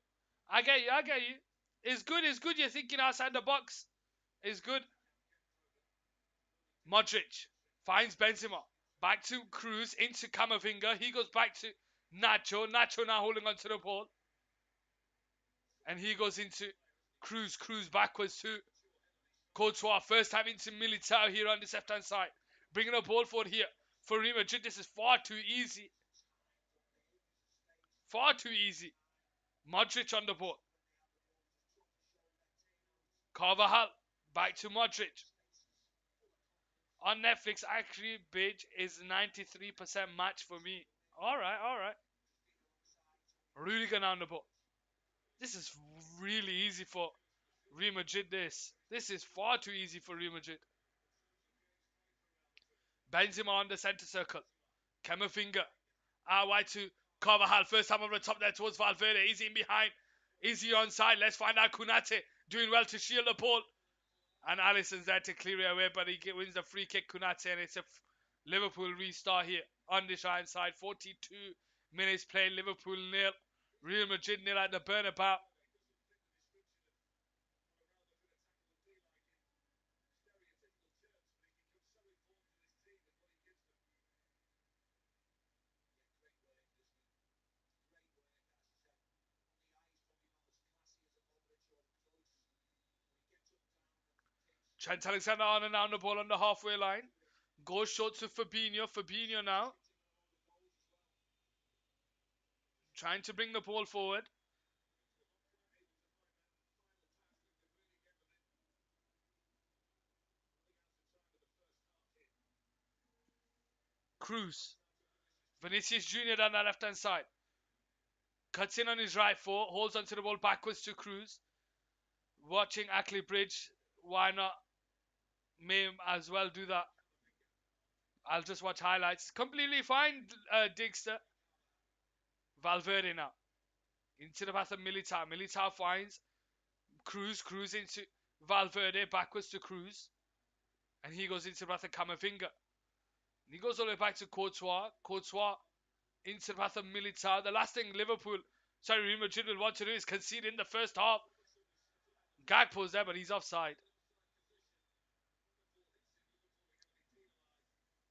I get you, I get you. It's good, it's good you're thinking outside the box. It's good. Modric finds Benzema. Back to Cruz, into Camavinga. He goes back to Nacho. Nacho now holding onto the ball. And he goes into Cruz. Cruz backwards to Courtois. First time into Militao here on this left-hand side. Bringing the ball forward here for Real Madrid. This is far too easy. Far too easy. Modric on the ball. Carvajal. Back to Modric. On Netflix, actually, Bridge is 93% match for me. Alright, alright. Rudiger on the ball. This is really easy for Real Madrid, this is far too easy for Real Madrid. Benzema on the centre circle. Camavinga. Out wide to Carvajal. First time over the top there towards Valverde. Is he in behind? Is he onside? Let's find out. Kunate doing well to shield the ball. And Alisson's there to clear it away, but he wins the free kick, Kunate, and it's a Liverpool restart here on this right side. 42 minutes played, Liverpool nil, Real Madrid nil at the Bernabeu. Trent Alexander-Arnold on the ball on the halfway line. Goes short to Fabinho. Fabinho now trying to bring the ball forward. Cruz. Vinicius Jr. down the left-hand side. Cuts in on his right foot. Holds onto the ball backwards to Cruz. watching Ackley Bridge. Why not? May as well do that. I'll just watch highlights. Completely fine, Digster. Valverde now. Into the path of Militao. Militao finds Cruz into Valverde. Backwards to Cruz. And he goes into the path of Camavinga. And he goes all the way back to Courtois. Courtois into the path of Militao. The last thing Real Madrid will want to do is concede in the first half. Gakpo's there, but he's offside.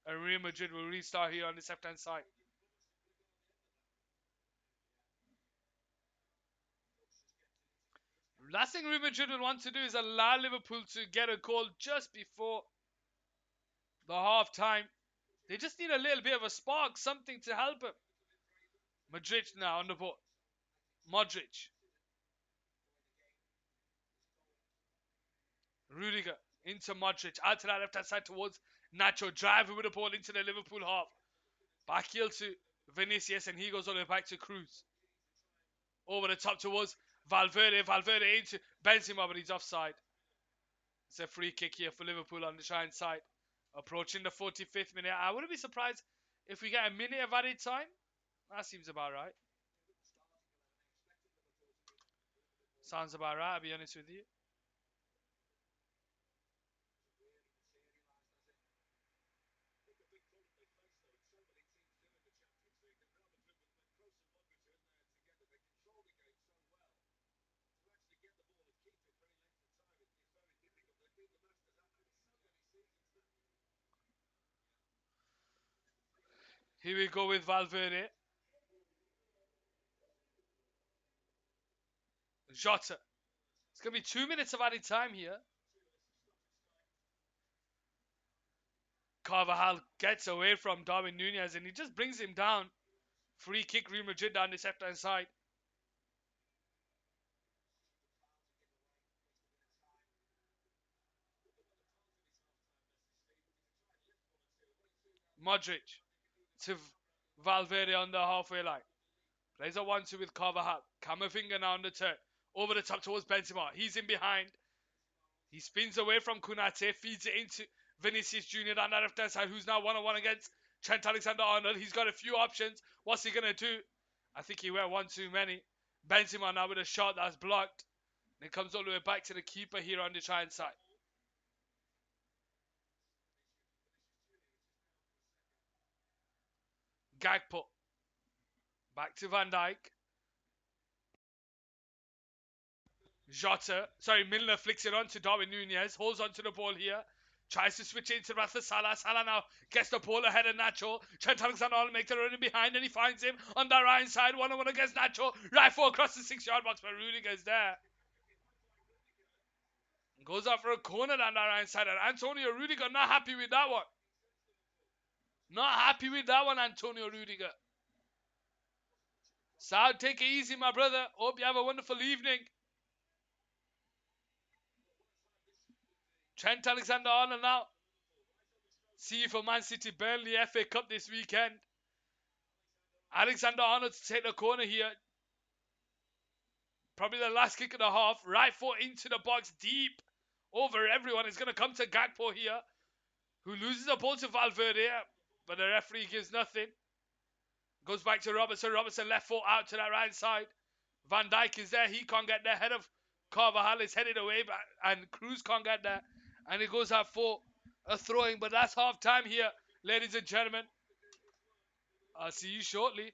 And Real Madrid will restart here on this left-hand side. Last thing Real Madrid will want to do is allow Liverpool to get a goal just before the half time. They just need a little bit of a spark, something to help them. Madrid now on the ball. Modric. Rudiger into Modric. Out to that left-hand side towards Nacho. Driving with the ball into the Liverpool half. Back heel to Vinicius, and he goes all the way back to Cruz. Over the top towards Valverde. Valverde into Benzema, but he's offside. It's a free kick here for Liverpool on the right side. Approaching the 45th minute. I wouldn't be surprised if we get a minute of added time. That seems about right. Sounds about right, I'll be honest with you. Here we go with Valverde. Jota. It's going to be 2 minutes of added time here. Carvajal gets away from Darwin Nunez and he just brings him down. Free kick Real Madrid down this left-hand side. Modric to Valverde on the halfway line. Plays a 1-2 with Carvajal. Camavinga now on the turn. Over the top towards Benzema. He's in behind. He spins away from Kunate. Feeds it into Vinicius Jr. down that left-hand side. Who's now one-on-one against Trent Alexander-Arnold. He's got a few options. What's he going to do? I think he went one too many. Benzema now with a shot that's blocked. And it comes all the way back to the keeper here on the right side. Gakpo. Back to Van Dijk. Milner flicks it on to Darwin Nunez. Holds on to the ball here. Tries to switch it into Rafa Salah. Salah now gets the ball ahead of Nacho. Trent Alexander-Arnold makes the run in behind and he finds him on the right side. 1-on-1 against Nacho. Right foot across the 6-yard box, but Rudiger's there. Goes out for a corner down the right side. And Antonio Rudiger not happy with that one. Not happy with that one, Antonio Rudiger. So take it easy, my brother. Hope you have a wonderful evening. Trent Alexander-Arnold now. See you for Man City Burnley FA Cup this weekend. Alexander-Arnold to take the corner here. Probably the last kick of the half. Right foot into the box deep over everyone. It's going to come to Gakpo here, who loses the ball to Valverde, but the referee gives nothing. Goes back to Robertson. Robertson left foot out to that right side. Van Dijk is there. He can't get there. Head of Carvajal is headed away, and Cruz can't get there. And it goes out for a throwing, but that's half time here, ladies and gentlemen. I'll see you shortly.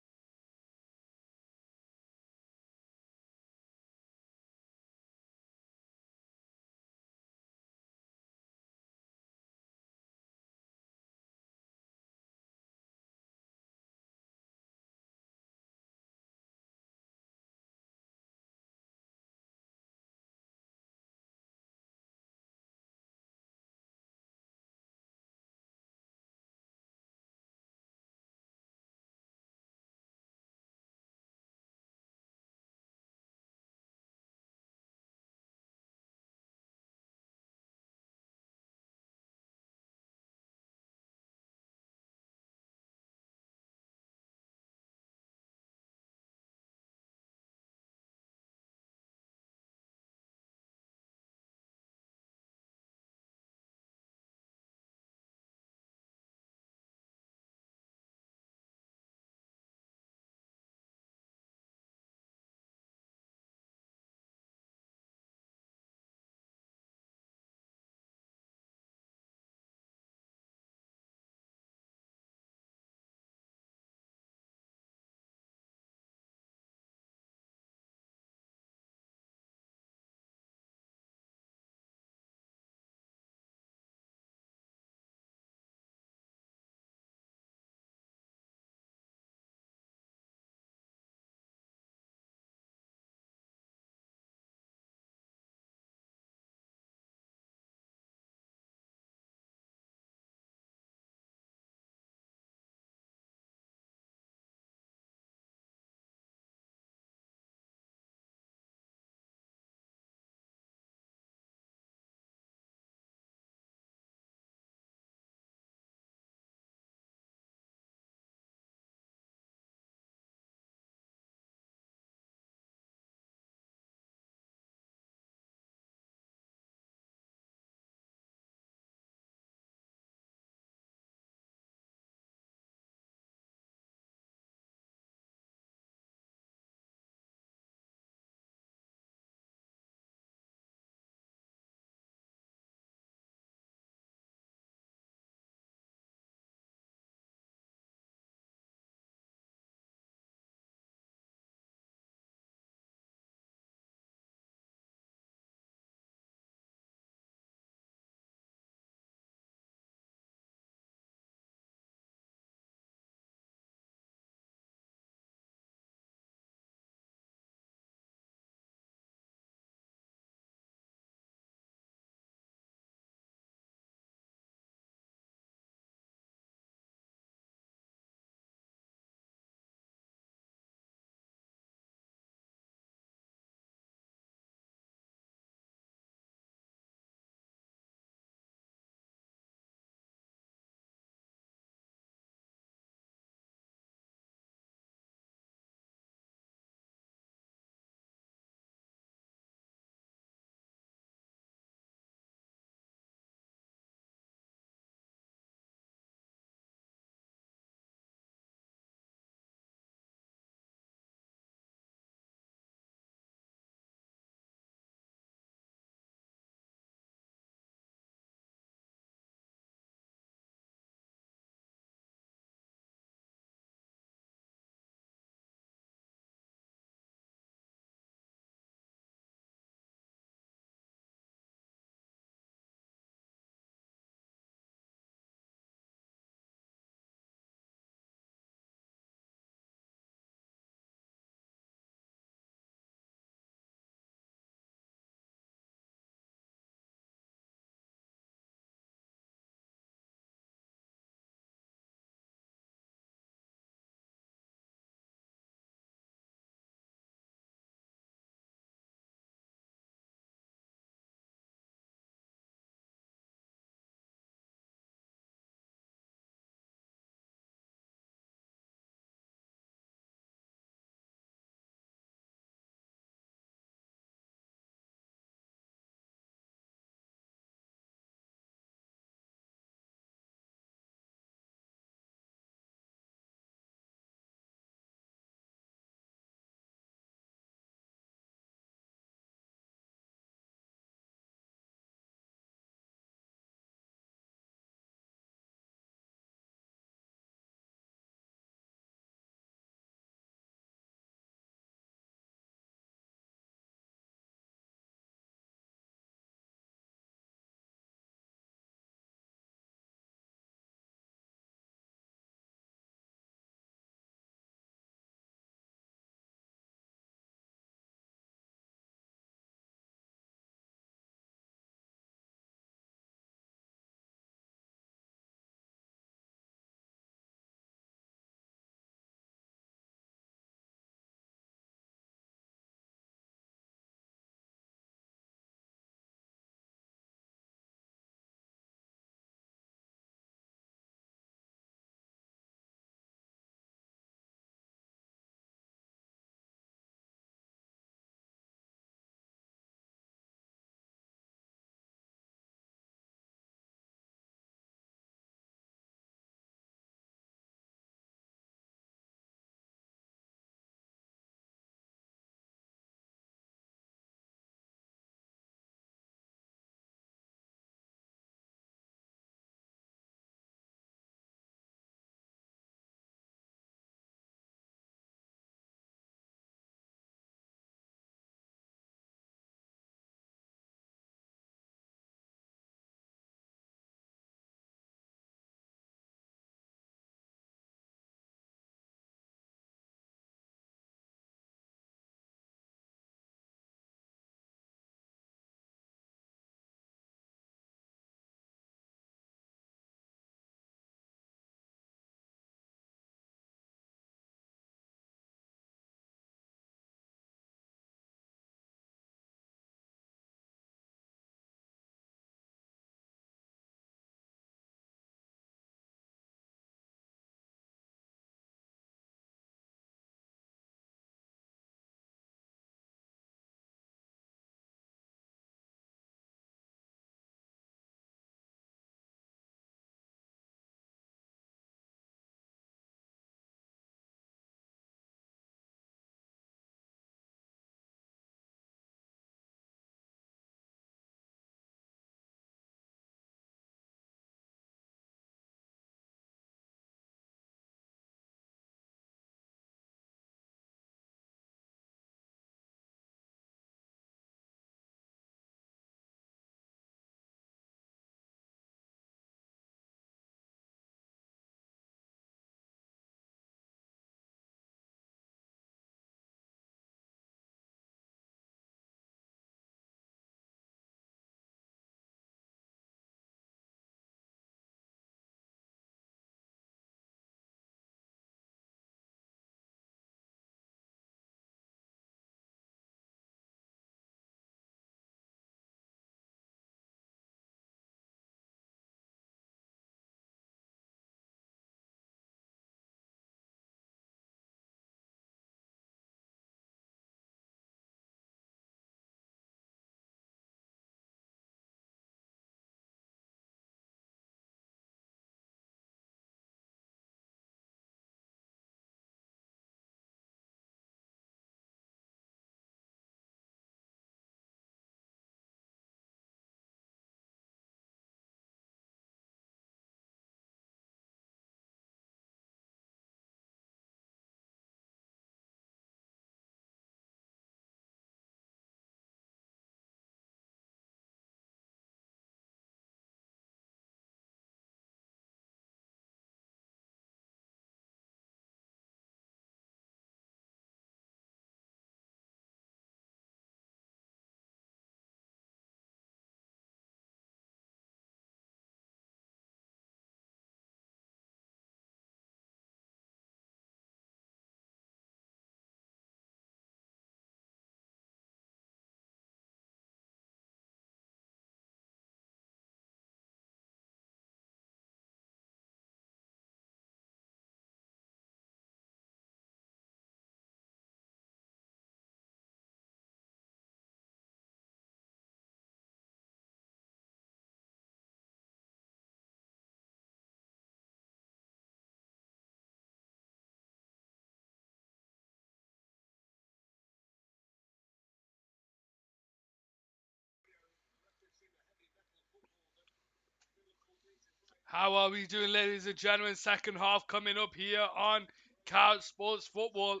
How are we doing, ladies and gentlemen? Second half coming up here on Couch Sports Football.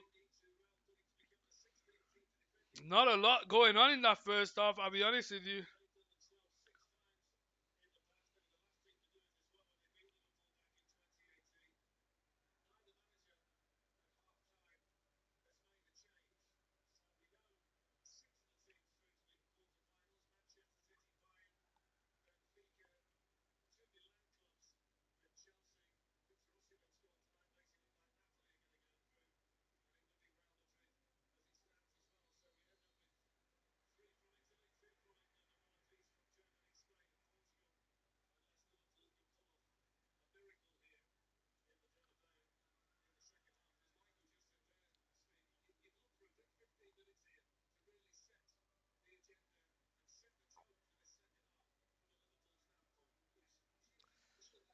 Not a lot going on in that first half, I'll be honest with you.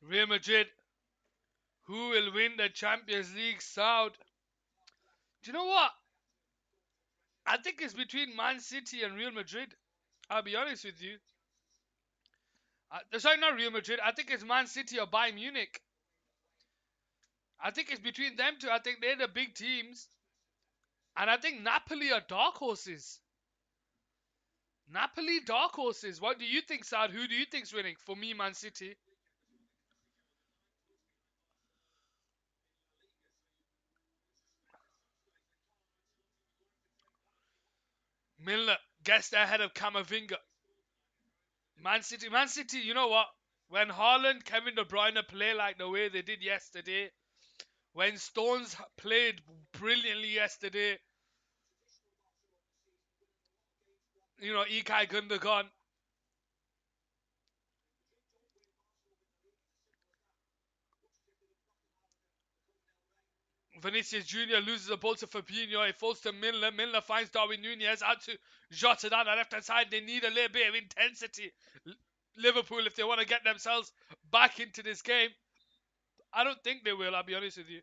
Real Madrid, who will win the Champions League South? Do you know what? I think it's between Man City and Real Madrid. I'll be honest with you. Sorry, not Real Madrid. I think it's Man City or Bayern Munich. I think it's between them two. I think they're the big teams. And I think Napoli are dark horses. Napoli dark horses. What do you think, Sad? Who do you think's winning? For me, Man City. Milner gets there ahead of Camavinga. Man City, you know what? When Haaland, Kevin De Bruyne play like the way they did yesterday, when Stones played brilliantly yesterday, Ilkay Gundogan, Vinicius Jr. loses the ball to Fabinho. It falls to Milner. Milner finds Darwin Nunez out to Jota down the left hand side. They need a little bit of intensity. Liverpool, if they want to get themselves back into this game, I don't think they will. I'll be honest with you.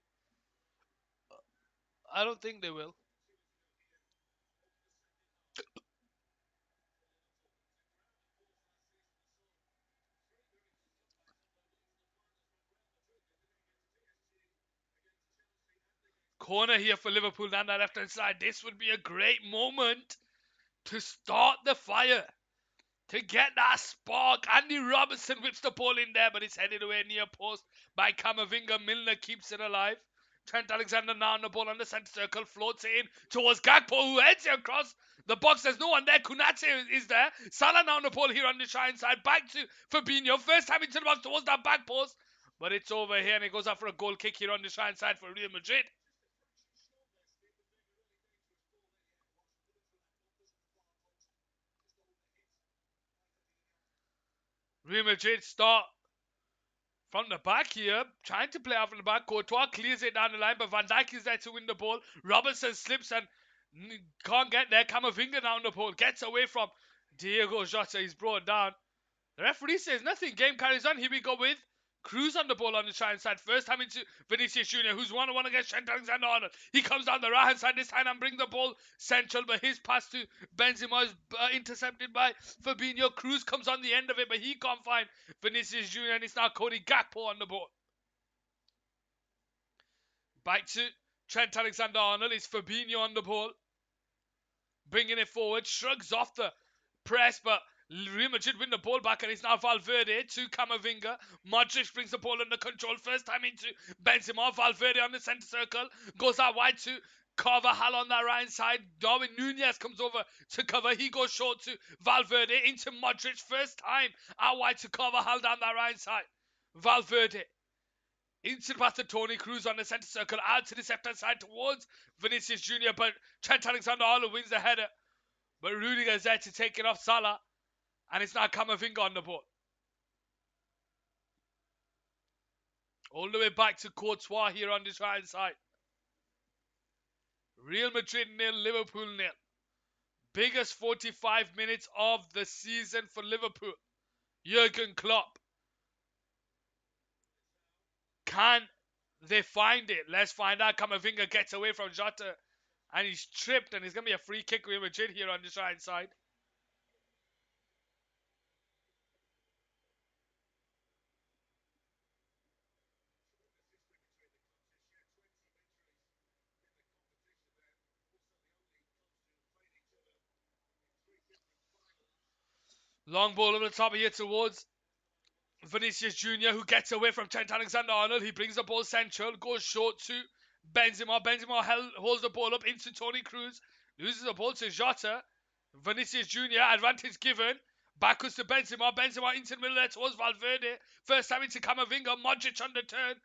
I don't think they will. Corner here for Liverpool down the left hand side. This would be a great moment to start the fire, to get that spark. Andy Robertson whips the ball in there, but it's headed away near post by Camavinga. Milner keeps it alive. Trent Alexander now on the ball on the centre circle, floats it in towards Gakpo, who heads it across the box. There's no one there. Kunate is there. Salah now on the ball here on the shy side. Back to Fabinho. First time into the box towards that back post. But it's over here and it goes out for a goal kick here on the shy side for Real Madrid. Real Madrid start from the back here, trying to play out from the back. Courtois clears it down the line, but Van Dijk is there to win the ball. Robertson slips and can't get there. Camavinga down the ball, gets away from Diego Jota. He's brought down. The referee says nothing. Game carries on. Here we go with Cruz on the ball on the right side. First time into Vinicius Jr., who's 1-on-1 against Trent Alexander-Arnold. He comes down the right hand side this time and brings the ball central, but his pass to Benzema is intercepted by Fabinho. Cruz comes on the end of it, but he can't find Vinicius Jr., and it's now Cody Gakpo on the ball. Back to Trent Alexander-Arnold. It's Fabinho on the ball, bringing it forward, shrugs off the press, but Real Madrid win the ball back, and it's now Valverde to Camavinga. Modric brings the ball under control. First time into Benzema. Valverde on the centre circle. Goes out wide to Carvajal on that right side. Darwin Nunez comes over to cover. He goes short to Valverde into Modric. First time out wide to Carvajal down that right side. Valverde into the path to Toni Kroos on the centre circle. Out to the left hand side towards Vinicius Jr. But Trent Alexander-Arnold wins the header. But Rudiger's there to take it off Salah. And it's now Camavinga on the ball. All the way back to Courtois here on this right side. Real Madrid 0, Liverpool 0. Biggest 45 minutes of the season for Liverpool. Jurgen Klopp. Can they find it? Let's find out. Camavinga gets away from Jota. And he's tripped. And it's going to be a free kick Real Madrid here on this right side. Long ball over the top here towards Vinicius Jr., who gets away from Trent Alexander-Arnold. He brings the ball central, goes short to Benzema. Benzema holds the ball up into Toni Kroos. Loses the ball to Jota. Vinicius Jr., advantage given. Backwards to Benzema. Benzema into the middle there towards Valverde. First time into Camavinga. Modric on the turn.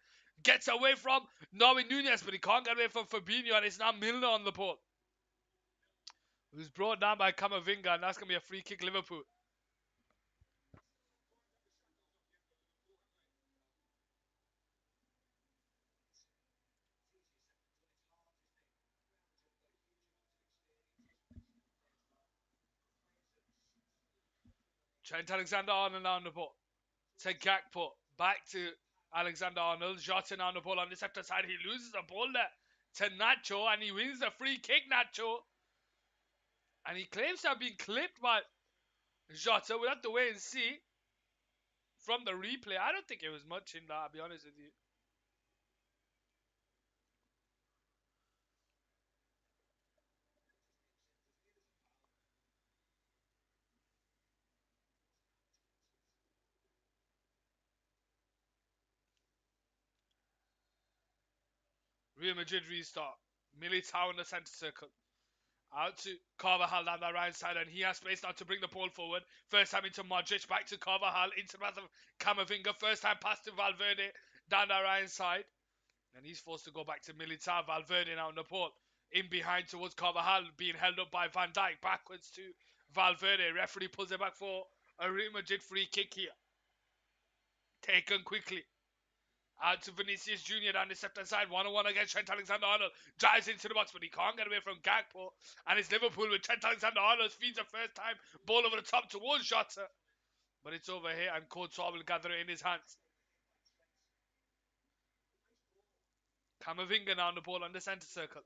Gets away from Darwin Núñez, but he can't get away from Fabinho, and it's now Milner on the ball, who's brought down by Camavinga, and that's going to be a free kick, Liverpool. Trent Alexander-Arnold now on the ball. To Gakpo. Back to Alexander-Arnold. Jota now on the ball on this left side. He loses the ball there to Nacho, and he wins the free kick, Nacho. And he claims to have been clipped by Jota. We'll have to wait and see from the replay. I don't think it was much in that, I'll be honest with you. Real Madrid restart. Militao in the centre circle. Out to Carvajal down the right side, and he has space now to bring the ball forward. First time into Modric, back to Carvajal, into the path of Camavinga. First time pass to Valverde down the right side. And he's forced to go back to Militao. Valverde now on the ball. In behind towards Carvajal, being held up by Van Dijk. Backwards to Valverde. Referee pulls it back for a Real Madrid free kick here. Taken quickly. Out to Vinicius Jr. down the left-hand side. 1-on-1 against Trent Alexander-Arnold. Drives into the box, but he can't get away from Gakpo. And it's Liverpool with Trent Alexander-Arnold. Feeds the first time. Ball over the top towards Jota. But it's over here, and Courtois will gather it in his hands. Camavinga now on the ball on the centre circle.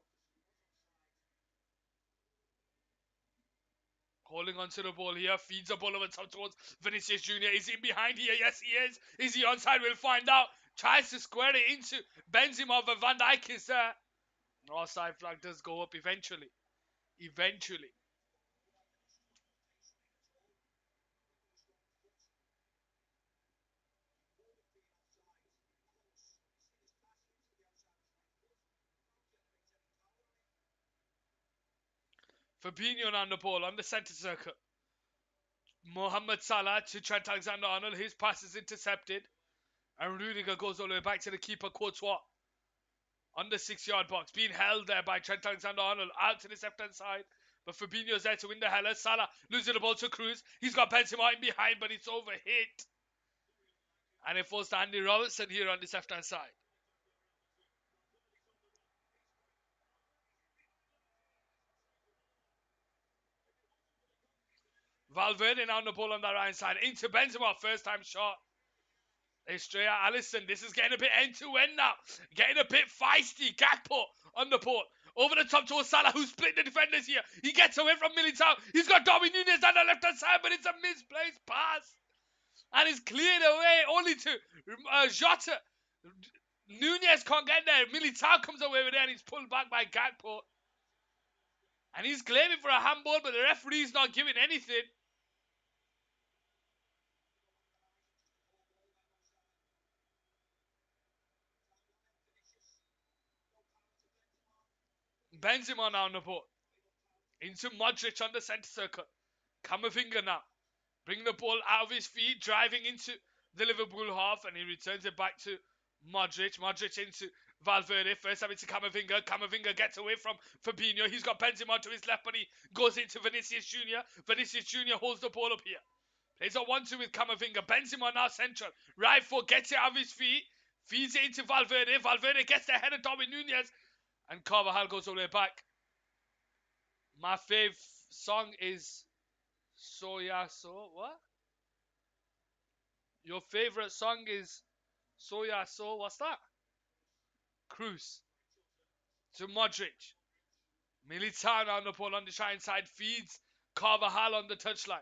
Holding onto the ball here. Feeds the ball over the top towards Vinicius Jr. Is he behind here? Yes, he is. Is he onside? We'll find out. Tries to square it into Benzema, but Van Dijk is there. Offside flag does go up eventually. Eventually. Fabinho on the ball on the centre circle. Mohamed Salah to Trent Alexander-Arnold. His pass is intercepted. And Rudiger goes all the way back to the keeper, Courtois. On the 6-yard box. Being held there by Trent Alexander-Arnold. Out to the left-hand side. But Fabinho's there to win the header. Salah losing the ball to Kroos. He's got Benzema in behind, but it's overhit. And it falls to Andy Robertson here on this left-hand side. Valverde now on the ball on the right side. Into Benzema. First time shot. Estrella Alisson. This is getting a bit end-to-end now. Getting a bit feisty. Gakpo on the ball. Over the top towards Salah, who's split the defenders here. He gets away from Militao. He's got Darwin Núñez down the left-hand side, but it's a misplaced pass. And it's cleared away only to Jota. Núñez can't get there. Militao comes away with it, and he's pulled back by Gakpo. And he's claiming for a handball, but the referee's not giving anything. Benzema now on the ball. Into Modric on the centre circle. Camavinga now. Bring the ball out of his feet. Driving into the Liverpool half. And he returns it back to Modric. Modric into Valverde. First time into Camavinga. Camavinga gets away from Fabinho. He's got Benzema to his left, but he goes into Vinicius Jr. Vinicius Jr. holds the ball up here. Plays a 1-2 with Camavinga. Benzema now central. Right foot gets it out of his feet. Feeds it into Valverde. Valverde gets the head of Darwin Núñez. And Carvajal goes all the way back. My fave song is Soya So. What? Your favorite song is Soya So. What's that? Kroos. To Modric. Militao on the ball on the shine side. Feeds Carvajal on the touchline.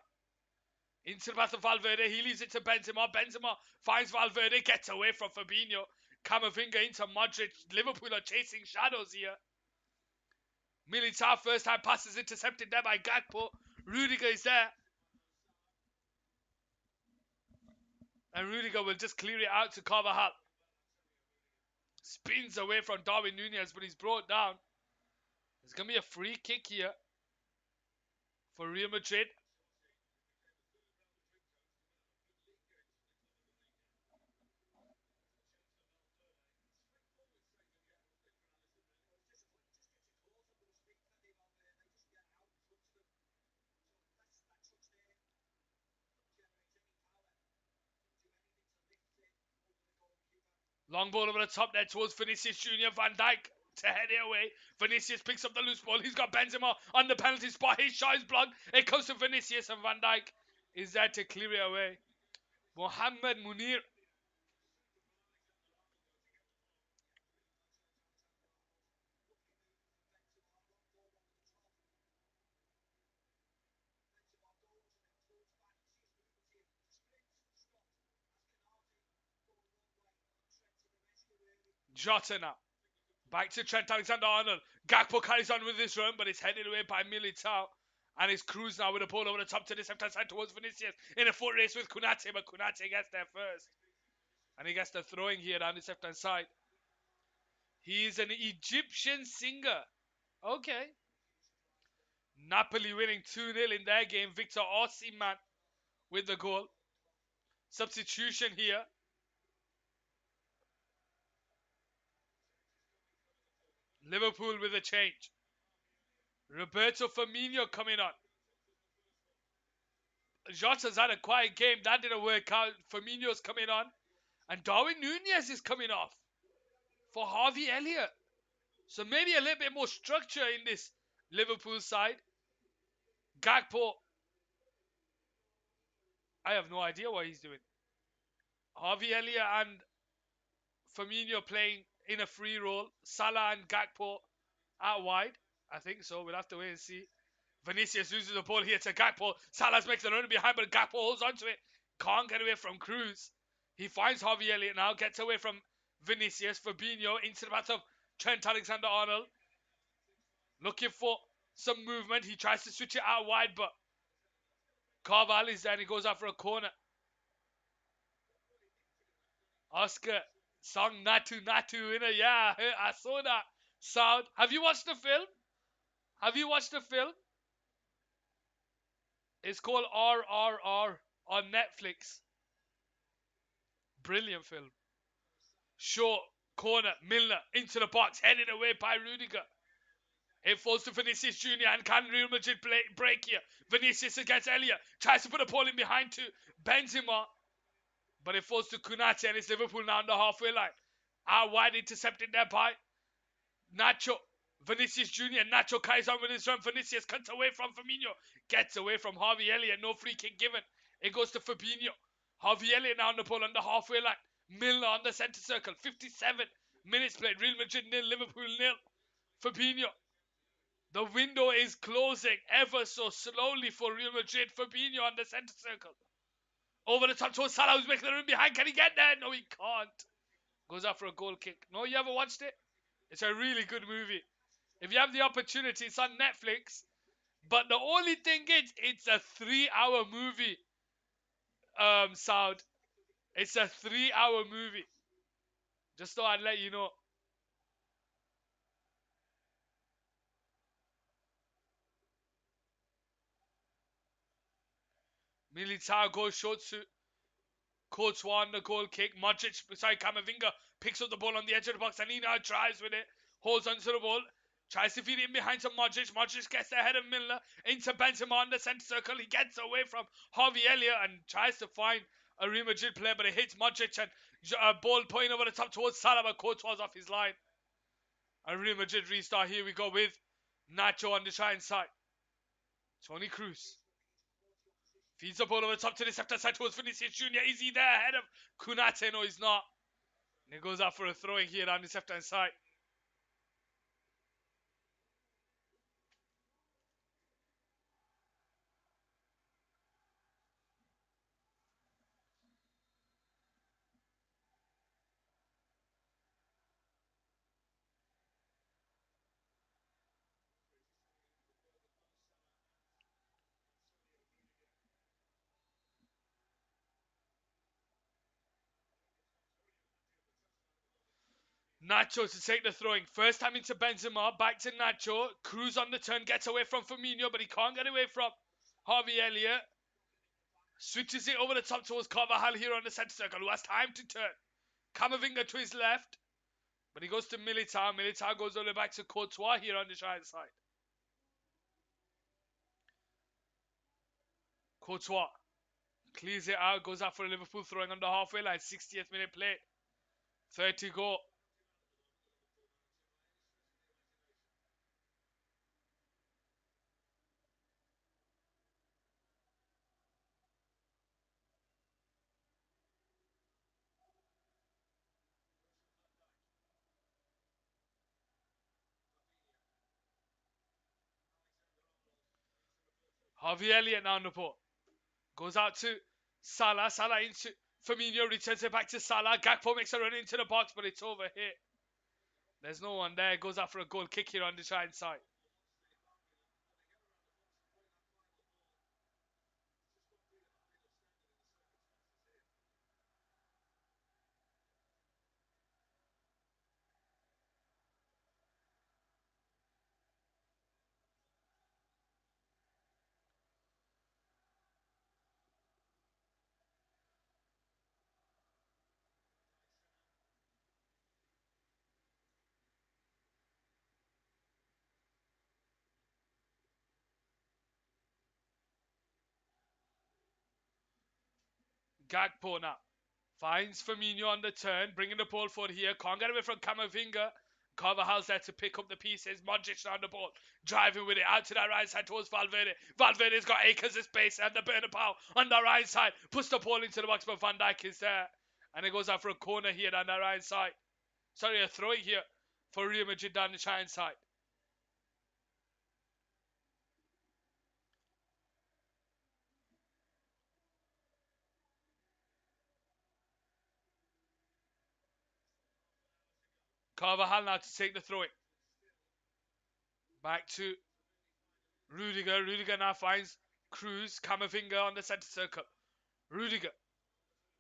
Into the path of Valverde. He leaves it to Benzema. Benzema finds Valverde. Gets away from Fabinho. Camavinga into Modric. Liverpool are chasing shadows here. Militao first time pass is intercepted there by Gakpo. Rudiger is there. And Rudiger will just clear it out to Carvajal. Spins away from Darwin Nunez, but he's brought down. There's going to be a free kick here for Real Madrid. Long ball over the top there towards Vinicius Junior. Van Dijk to head it away. Vinicius picks up the loose ball. He's got Benzema on the penalty spot. His shot is blocked. It comes to Vinicius, and Van Dijk is there to clear it away. Mohamed Munir. Jota now. Back to Trent Alexander-Arnold. Gakpo carries on with this run, but it's headed away by Militao. And he's cruised now with a ball over the top to the left-hand side towards Vinicius. In a foot race with Konate, but Konate gets there first. And he gets the throwing here down his left-hand side. He's an Egyptian singer. Okay. Napoli winning 2-0 in their game. Victor Osimhen with the goal. Substitution here. Liverpool with a change. Roberto Firmino coming on. Jota's had a quiet game. That didn't work out. Firmino's coming on. And Darwin Nunez is coming off for Harvey Elliott. So maybe a little bit more structure in this Liverpool side. Gakpo. I have no idea what he's doing. Harvey Elliott and Firmino playing in a free role. Salah and Gakpo out wide. I think so. We'll have to wait and see. Vinicius loses the ball here to Gakpo. Salah's makes the run behind, but Gakpo holds onto it. Can't get away from Cruz. He finds Harvey Elliott now. Gets away from Vinicius. Fabinho into the path of Trent Alexander-Arnold. Looking for some movement. He tries to switch it out wide, but Carvalho is there and he goes out for a corner. Oscar song Natu Natu in a yeah. I saw that sound. Have you watched the film? Have you watched the film? It's called RRR on Netflix. Brilliant film. Short corner, Milner into the box, headed away by Rudiger. It falls to Vinicius Junior and can Real Madrid break here? Vinicius against Elliott. Tries to put a ball in behind to Benzema. But it falls to Konate and it's Liverpool now on the halfway line. Out wide intercepted there by Nacho. Vinicius Junior. Nacho carries on with his run. Vinicius cuts away from Firmino. Gets away from Harvey Elliott. No free kick given. It goes to Fabinho. Harvey Elliott now on the ball on the halfway line. Milner on the centre circle. 57 minutes played. Real Madrid 0, Liverpool 0. Fabinho. The window is closing ever so slowly for Real Madrid. Fabinho on the centre circle. Over the top towards Salah, who's making the run behind. Can he get there? No, he can't. Goes out for a goal kick. No, you ever watched it? It's a really good movie. If you have the opportunity, it's on Netflix. But the only thing is, it's a 3-hour movie. Sound. It's a 3-hour movie. Just thought I'd let you know. Militao goes short to Courtois on the goal kick. Modric beside Camavinga picks up the ball on the edge of the box and he now tries with it. Holds onto the ball. Tries to feed it in behind to Modric. Modric gets the head of Milner into Benzema on the centre circle. He gets away from Harvey Elliott and tries to find a Real Madrid player, but it hits Modric and ball pointing over the top towards Salah, but Courtois off his line. A Real Madrid restart. Here we go with Nacho on the trying side. Toni Kroos. Feeds the ball over the top to the left side towards Vinicius Junior. Is he there ahead of Konate? No, he's not. And he goes out for a throwing here on the left hand side. Nacho to take the throwing. First time into Benzema, back to Nacho. Cruz on the turn, gets away from Firmino, but he can't get away from Harvey Elliott. Switches it over the top towards Carvajal here on the centre circle, who has time to turn. Camavinga to his left, but he goes to Militao. Militao goes all the way back to Courtois here on the right side. Courtois clears it out, goes out for a Liverpool throwing on the halfway line. 60th minute play. 30 goal. Harvey Elliott now on the ball. Goes out to Salah. Salah into Firmino. Returns it back to Salah. Gakpo makes a run into the box, but it's over here. There's no one there. Goes out for a goal kick here on the right side. Gakpo now finds Firmino on the turn, bringing the ball forward here. Can't get away from Camavinga. Carvajal's there to pick up the pieces. Modric on the ball, driving with it out to that right side towards Valverde. Valverde's got acres of space and the Bernabeu on the right side. Puts the ball into the box, but Van Dijk is there. And it goes out for a corner here on the right side. Sorry, a throw here for Real Madrid down the right side. Carvajal now to take the throw in. Back to Rudiger. Rudiger now finds Cruz. Camavinga on the centre circle. Rudiger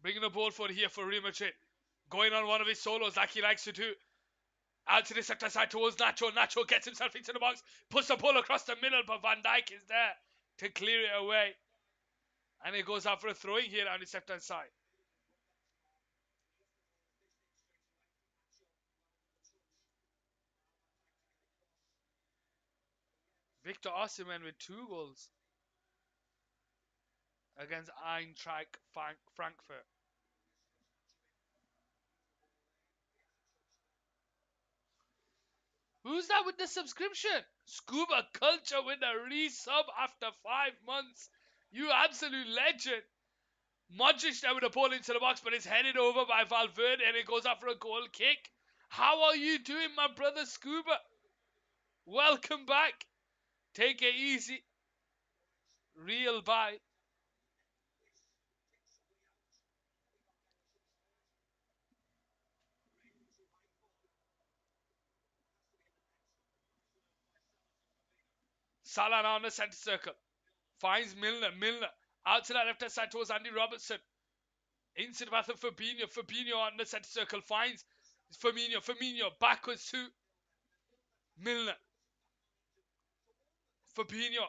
bringing the ball forward here for Real Madrid. Going on one of his solos like he likes to do. Out to the sector side towards Nacho. Nacho gets himself into the box. Puts the ball across the middle, but Van Dijk is there to clear it away. And it goes out for a throwing here on the sector side. Victor Osimhen with 2 goals against Eintracht Frankfurt. Who's that with the subscription? Scuba Culture with a resub after 5 months. You absolute legend. Modric there with the ball into the box, but it's headed over by Valverde and it goes out for a goal kick. How are you doing, my brother Scuba? Welcome back. Take it easy. Real bye. Salah now on the centre circle. Finds Milner. Milner out to that left hand side towards Andy Robertson. Into the path of Fabinho. Fabinho on the centre circle finds Firmino. Firmino backwards to Milner. Fabinho.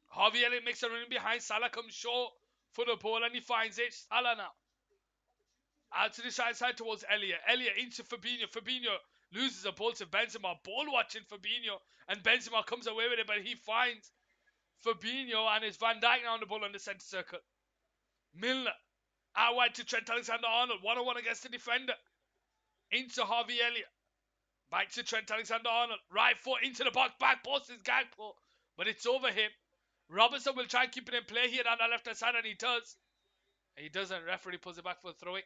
Harvey Elliott makes a run in behind. Salah comes short for the ball and he finds it. Salah now. Out to the side side towards Elliott. Elliott into Fabinho. Fabinho loses the ball to Benzema. Ball watching Fabinho. And Benzema comes away with it, but he finds Fabinho and it's Van Dijk now on the ball on the centre circle. Milner. Out wide to Trent Alexander-Arnold. 1-on-1 against the defender. Into Harvey Elliott. Back to Trent Alexander-Arnold. Right foot into the box. Back post is Gakpo. But it's over him. Robertson will try and keep it in play here on the left hand side and he does. He doesn't. Referee pulls it back for a throw-in.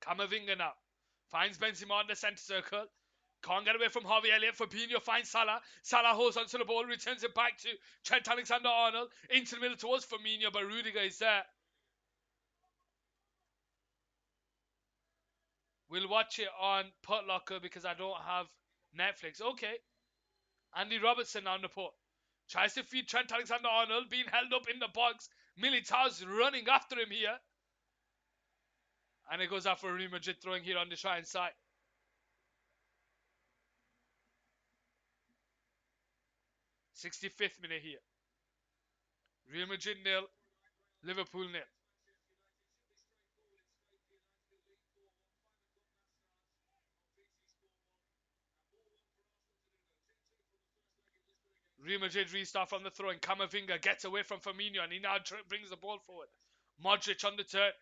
Camavinga now. Finds Benzema on the centre circle. Can't get away from Harvey Elliott. Fabinho finds Salah. Salah holds onto the ball. Returns it back to Trent Alexander-Arnold. Into the middle towards Firmino. But Rudiger is there. We'll watch it on Putlocker because I don't have Netflix. Okay. Andy Robertson on the put. Tries to feed Trent Alexander-Arnold, being held up in the box. Militao's running after him here. And it goes out for Real Madrid, throwing here on the try side. 65th minute here. Real Madrid 0, Liverpool 0. Real Madrid restart from the throw, and Camavinga gets away from Firmino, and he now brings the ball forward. Modric on the turn.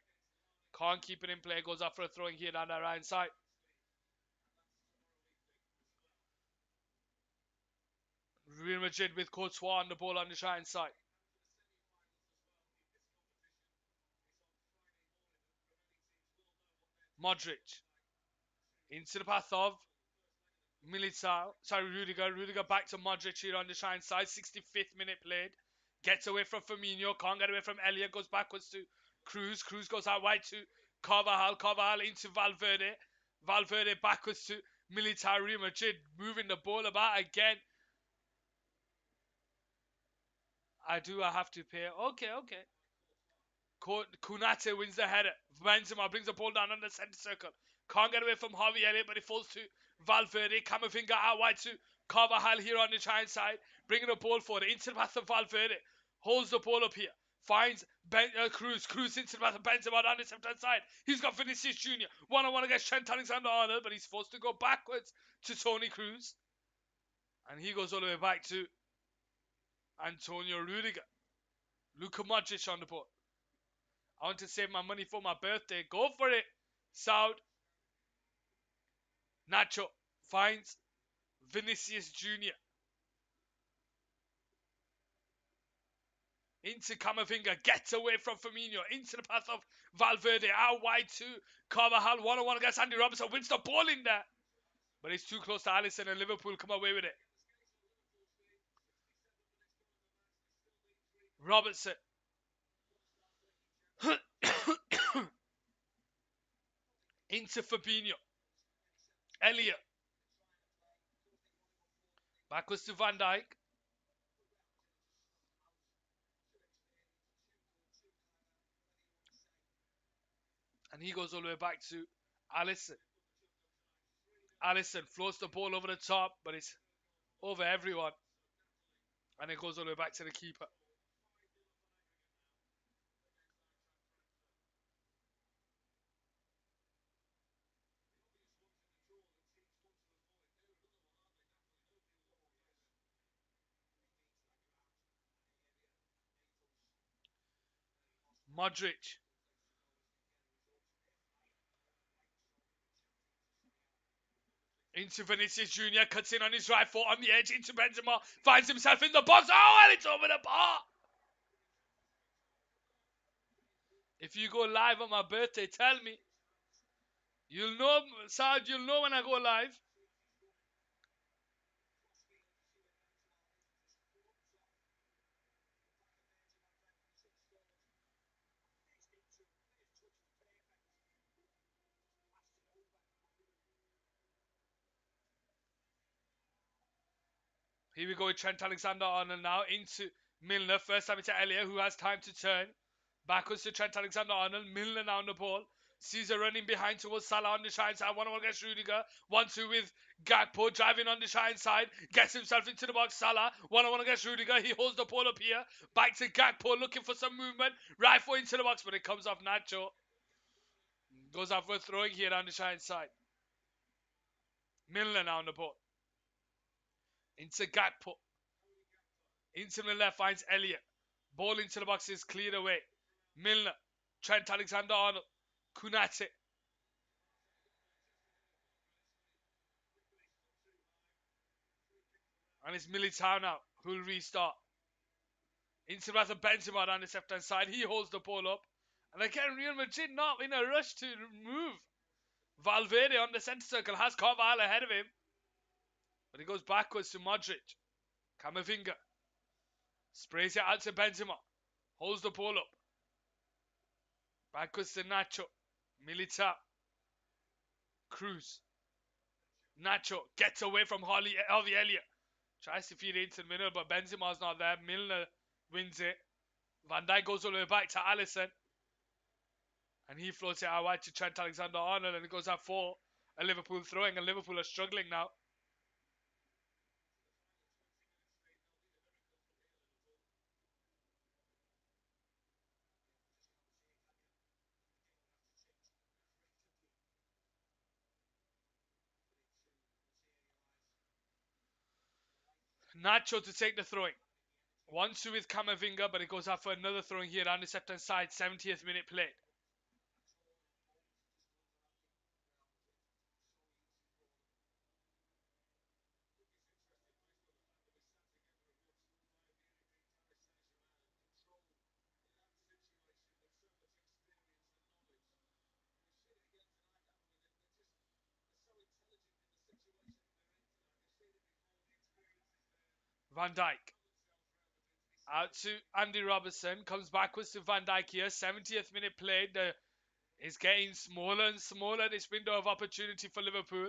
Can't keep it in play. Goes out for a throwing here down the right side. Real Madrid with Courtois on the ball on the right side. Modric into the path of Militao. Sorry, Rudiger. Rudiger back to Modric here on the right side. 65th minute played. Gets away from Firmino. Can't get away from Elliott. Goes backwards to Cruz. Cruz goes out wide to Carvajal. Carvajal into Valverde. Valverde backwards to Militao. Real Madrid moving the ball about again. I have to pay. Okay. Kunate wins the header. Benzema brings the ball down on the centre circle. Can't get away from Harvey Elliott, but it falls to Valverde. Camavinga out wide to Carvajal here on the right side. Bringing the ball forward into the path of Valverde. Holds the ball up here. Finds Cruz. Cruz into the path of Benzema on the left-hand side. He's got Vinicius Jr. One-on-one against Trent Alexander-Arnold, but he's forced to go backwards to Toni Cruz. And he goes all the way back to Antonio Rudiger. Luka Modric on the ball. I want to save my money for my birthday. Go for it. Saud. Nacho finds Vinicius Jr. Into Camavinga. Gets away from Firmino. Into the path of Valverde. Out wide to Carvajal. One-on-one against Andy Robertson. Wins the ball in there. But it's too close to Alisson, and Liverpool come away with it. Robertson. Into Fabinho. Elliott. Backwards to Van Dijk. And he goes all the way back to Alisson. Alisson floats the ball over the top, but it's over everyone. And it goes all the way back to the keeper. Modric. Into Vinicius Jr. Cuts in on his right foot on the edge. Into Benzema. Finds himself in the box. Oh, and it's over the bar. If you go live on my birthday, tell me. You'll know, Saad, you'll know when I go live. Here we go with Trent Alexander-Arnold now into Milner. First time into Elliott, who has time to turn. Backwards to Trent Alexander-Arnold. Milner now on the ball. Caesar running behind towards Salah on the side side. 1-1 against Rudiger. 1-2 with Gakpo driving on the side side. Gets himself into the box. Salah. 1-1 against Rudiger. He holds the ball up here. Back to Gakpo looking for some movement. Right foot into the box, but it comes off Nacho. Goes out for a throwing here on the side side. Milner now on the ball. Into Gakpo. Into the left finds Elliott. Ball into the box is cleared away. Milner. Trent Alexander-Arnold. Kunate. And it's Militao now who'll restart. Into the path of Benzema on the left-hand side. He holds the ball up. And again, Real Madrid not in a rush to move. Valverde on the centre circle has Carvajal ahead of him. But he goes backwards to Modric. Camavinga. Sprays it out to Benzema. Holds the ball up. Backwards to Nacho. Militao. Cruz. Nacho gets away from Harvey Elliott. Tries to feed it into the middle, but Benzema's not there. Milner wins it. Van Dijk goes all the way back to Alisson. And he floats it out wide to Trent Alexander-Arnold, and it goes out for a Liverpool throwing, and Liverpool are struggling now. Nacho to take the throwing. 1-2 with Camavinga, but it goes out for another throwing here down the left-hand side. 70th minute played. Van Dijk. Out to Andy Robertson. Comes backwards to Van Dijk here. 70th minute played. It's getting smaller and smaller, this window of opportunity for Liverpool.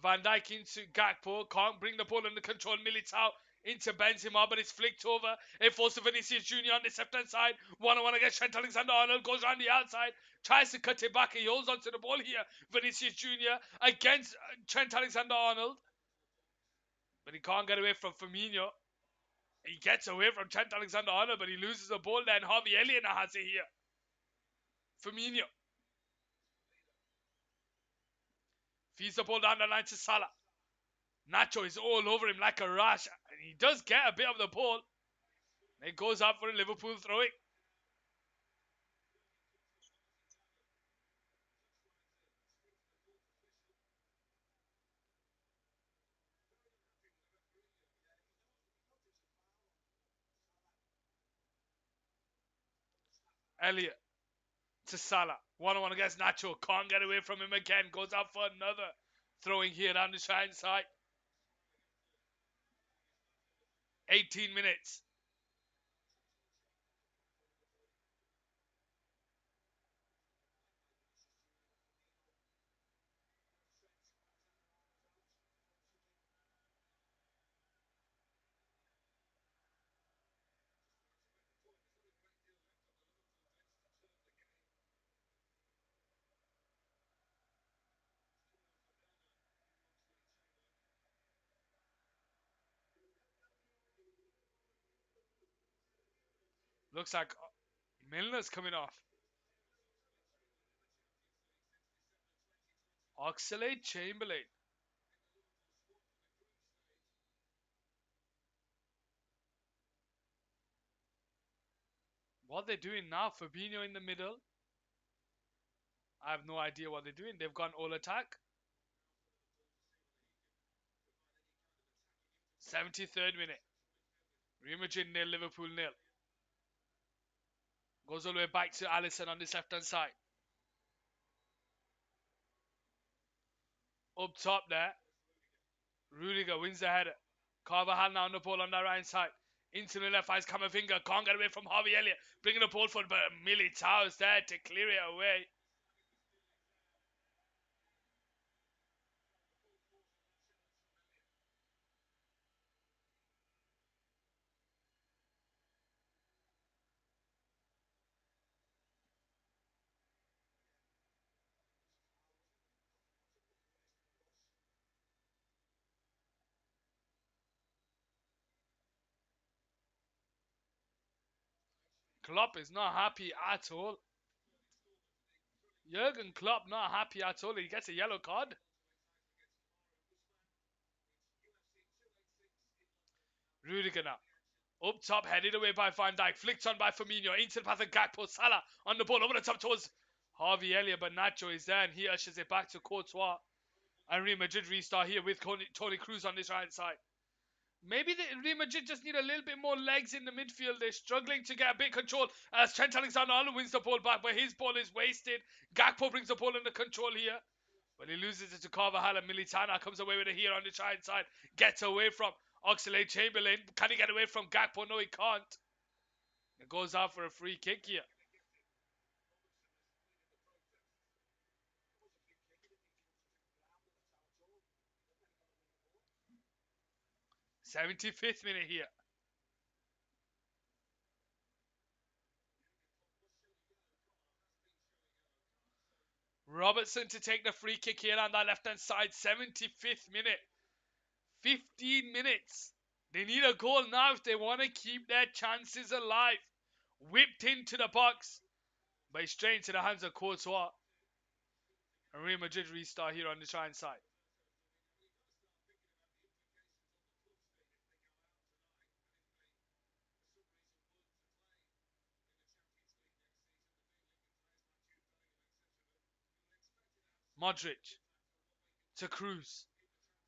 Van Dijk into Gakpo. Can't bring the ball under control. Militao into Benzema, but it's flicked over. It falls to Vinicius Jr. on the left-hand side. 1-on-1 against Trent Alexander-Arnold. Goes around the outside. Tries to cut it back. He holds onto the ball here. Vinicius Jr. against Trent Alexander-Arnold. But he can't get away from Firmino. He gets away from Trent Alexander-Arnold, but he loses the ball there. And Harvey Elliott now has it here. Firmino. Feeds the ball down the line to Salah. Nacho is all over him like a rash. And he does get a bit of the ball. It goes out for a Liverpool throwing. Elliott to Salah. 1-on-1 against Nacho. Can't get away from him again. Goes out for another throwing here down the right side. 18 minutes. Looks like Milner's coming off. Oxlade-Chamberlain. What they're doing now, Fabinho in the middle. I have no idea what they're doing. They've gone all attack. 73rd minute. Real Madrid nil, Liverpool nil. Goes all the way back to Alisson on this left-hand side. Up top there. Rudiger wins the header. Carvajal now on the ball on the right side. Into the left hand, Camavinga. Can't get away from Harvey Elliott. Bringing the ball forward, but Militao's there to clear it away. Klopp is not happy at all. Jurgen Klopp not happy at all. He gets a yellow card. Rudiger now. Up top, headed away by Van Dijk. Flicked on by Firmino. Into the path of Gakpo. Salah on the ball. Over the top towards Harvey Elliott. But Nacho is there and he ushers it back to Courtois. And Real Madrid restart here with Toni Kroos on this right side. Maybe Real Madrid just need a little bit more legs in the midfield. They're struggling to get a bit of control as Trent Alexander-Arnold wins the ball back, but his ball is wasted. Gakpo brings the ball under control here, but he loses it to Carvajal, and Militana comes away with it here on the right side. Gets away from Oxlade-Chamberlain. Can he get away from Gakpo? No, he can't. It goes out for a free kick here. 75th minute here. Robertson to take the free kick here on that left hand side. 75th minute. 15 minutes. They need a goal now if they want to keep their chances alive. Whipped into the box. But straight into the hands of Courtois. And Real Madrid restart here on the right side. Modric to Cruz.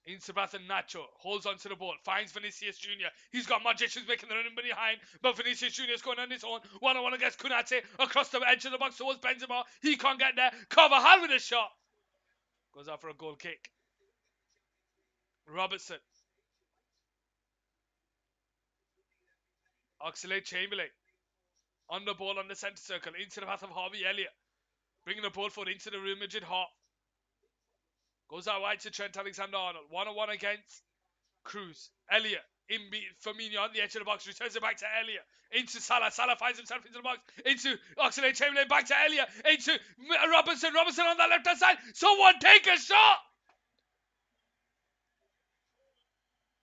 Into path and Nacho. Holds onto the ball. Finds Vinicius Jr. He's got Modric who's making the run behind. But Vinicius Jr. is going on his own. 1-on-1 against Konate. Across the edge of the box towards Benzema. He can't get there. Carvajal with a shot. Goes out for a goal kick. Robertson. Oxlade-Chamberlain. On the ball on the centre circle. Into the path of Harvey Elliott. Bringing the ball forward into the Real Madrid half. Goes out wide to Trent Alexander-Arnold. 1-on-1 against Cruz. Elliott. Firmino on the edge of the box. Returns it back to Elliott. Into Salah. Salah finds himself into the box. Into Oxlade-Chamberlain. Back to Elliott. Into Robertson. Robertson on the left-hand side. Someone take a shot.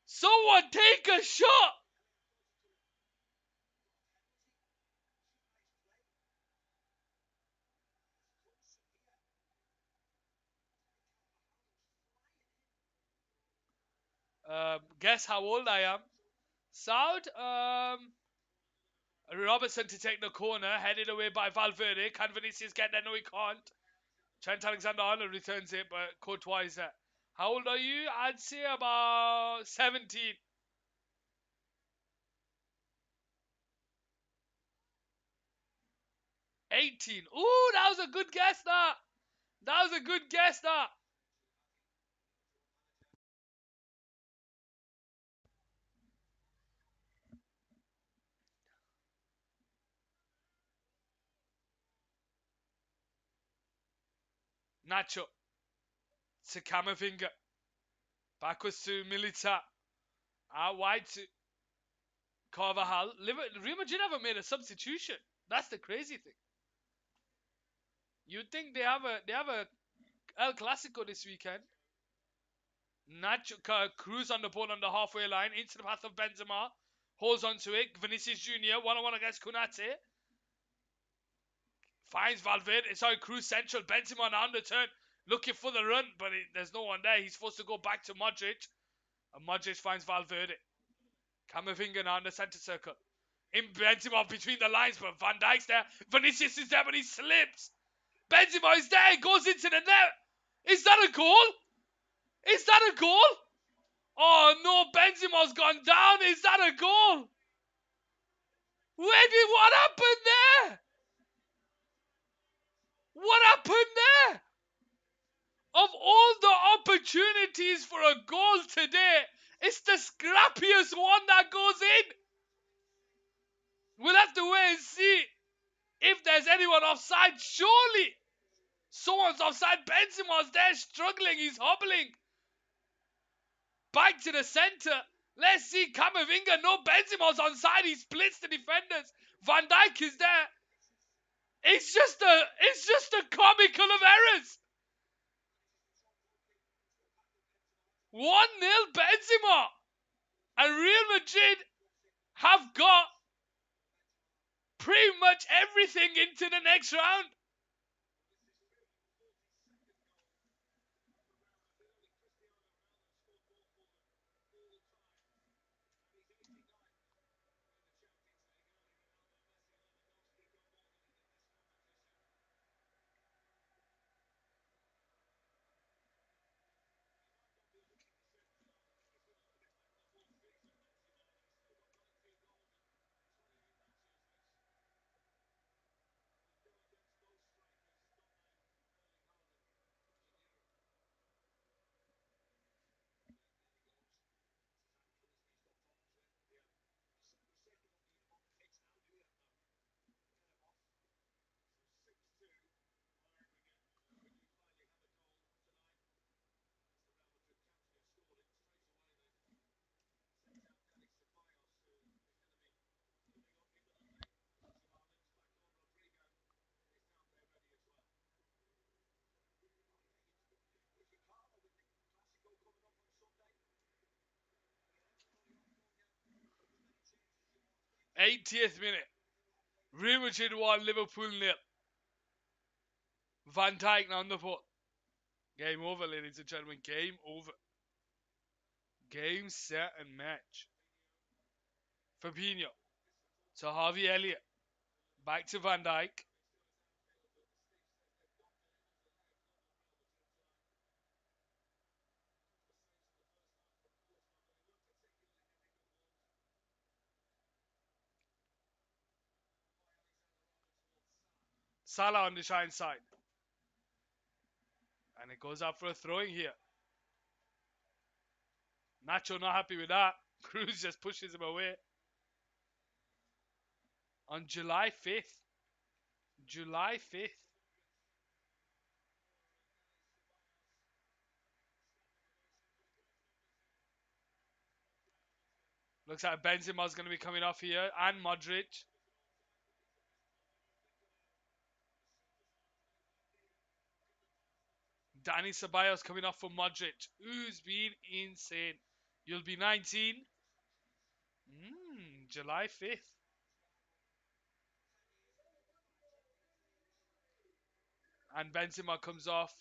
Someone take a shot. Guess how old I am. Sound. Robertson to take the corner. Headed away by Valverde. Can Vinicius get there? No, he can't. Trent Alexander-Arnold returns it, but Courtois is there. How old are you? I'd say about 17. 18. Ooh, that was a good guess, that. That was a good guess, that. Nacho. To Camavinga. Backwards to Milita. Out wide to Carvajal. Real Madrid haven't made a substitution. That's the crazy thing. You'd think they have a El Clasico this weekend. Nacho Cruz on the ball on the halfway line. Into the path of Benzema. Holds onto it. Vinicius Jr. 1-on-1 against Konate. Finds Valverde. Sorry, Cruz central. Benzema on the turn. Looking for the run, but there's no one there. He's supposed to go back to Modric. And Modric finds Valverde. Camavinga now in the centre circle. In Benzema between the lines, but Van Dijk's there. Vinicius is there, but he slips. Benzema is there. He goes into the net. Is that a goal? Is that a goal? Oh no, Benzema's gone down. Is that a goal? What happened there? What happened there? Of all the opportunities for a goal today, it's the scrappiest one that goes in. We'll have to wait and see if there's anyone offside. Surely someone's offside. Benzema's there struggling. He's hobbling. Back to the centre. Let's see Camavinga. No, Benzema's onside. He splits the defenders. Van Dijk is there. It's just a comical of errors. 1-0 Benzema. And Real Madrid have got pretty much everything into the next round. 80th minute. Real Madrid 1, Liverpool 0. Van Dijk on the ball. Game over, ladies and gentlemen. Game over. Game, set, and match. Fabinho to Harvey Elliott. Back to Van Dijk. Salah on the shine side. And it goes out for a throwing here. Nacho not happy with that. Cruz just pushes him away. On July 5th. July 5th. Looks like Benzema's going to be coming off here. And Madrid. Danny Ceballos coming off for Madrid. Who's been insane. You'll be 19. July 5th. And Benzema comes off.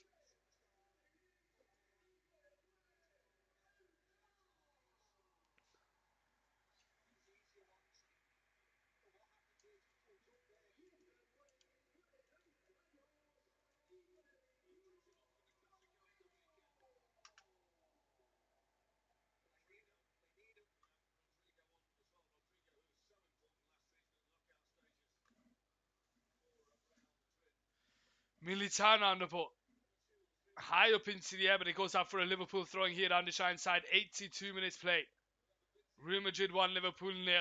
Militano on the ball. High up into the air, but it goes out for a Liverpool throwing here down the shine side. 82 minutes play. Real Madrid 1, Liverpool 0.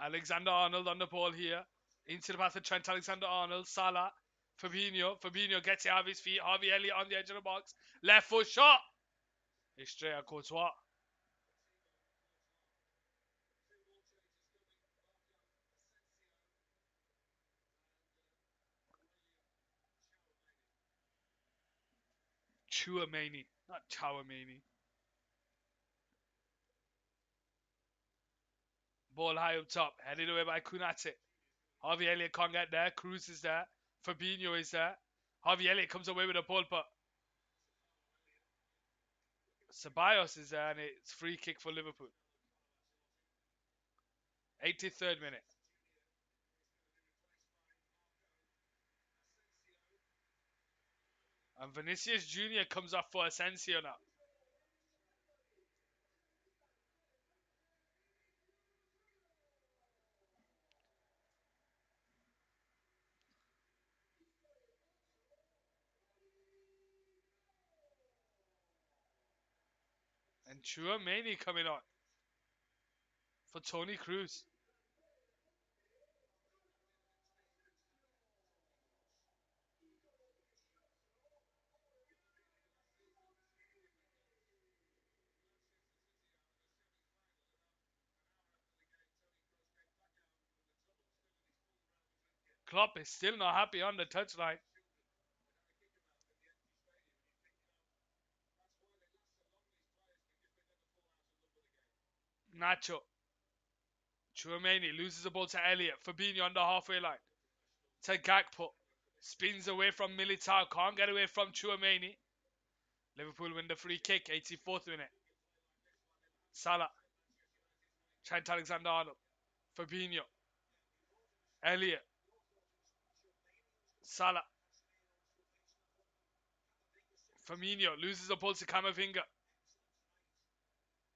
Alexander-Arnold on the ball here. Into the path of Trent Alexander-Arnold. Salah. Fabinho. Fabinho gets it out of his feet. Harvey Elliott on the edge of the box. Left foot shot. It's straight at Courtois. Chouameni. Not Chouameni. Ball high up top. Headed away by Kunate. Harvey Elliott can't get there. Cruz is there. Fabinho is there. Harvey Elliott comes away with a ball, but Ceballos is there, and it's free kick for Liverpool. 83rd minute. And Vinicius Jr. comes off for Asensio now. And Chouameni coming on for Toni Kroos. Klopp is still not happy on the touchline. Nacho. Chouameni loses the ball to Elliott. Fabinho on the halfway line. To Gakpo. Spins away from Militao. Can't get away from Chouameni. Liverpool win the free kick. 84th minute. Salah. Trent Alexander-Arnold. Fabinho. Elliott. Salah. Firmino loses the ball to Camavinga.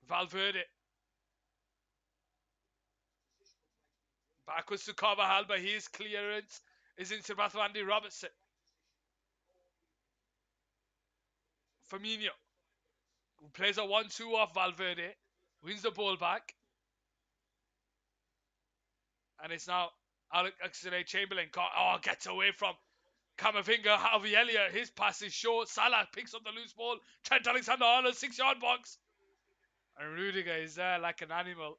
Valverde. Backwards to Carvajal, but his clearance is into the path of Andy Robertson. Firmino, who plays a 1-2 off Valverde, wins the ball back. And it's now Alexander-Chamberlain. Gets away from Camavinga. Harvey Elliott, his pass is short. Salah picks up the loose ball. Trent Alexander-Arnold, 6-yard box. And Rudiger is there like an animal.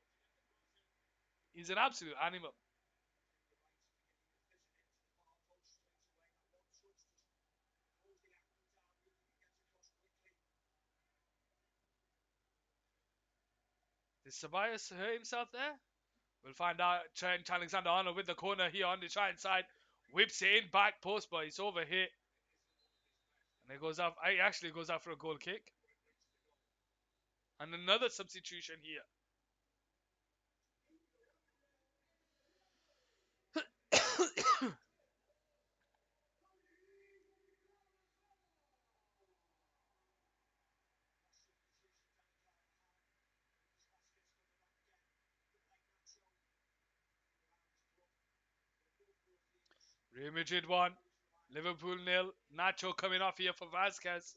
He's an absolute animal. Did Ceballos hurt himself there? We'll find out. Trent Alexander-Arnold with the corner here on the right side. Whips it in back post, but it's over here. And it goes out. It actually goes out for a goal kick. And another substitution here. Real Madrid 1. Liverpool 0. Nacho coming off here for Vasquez.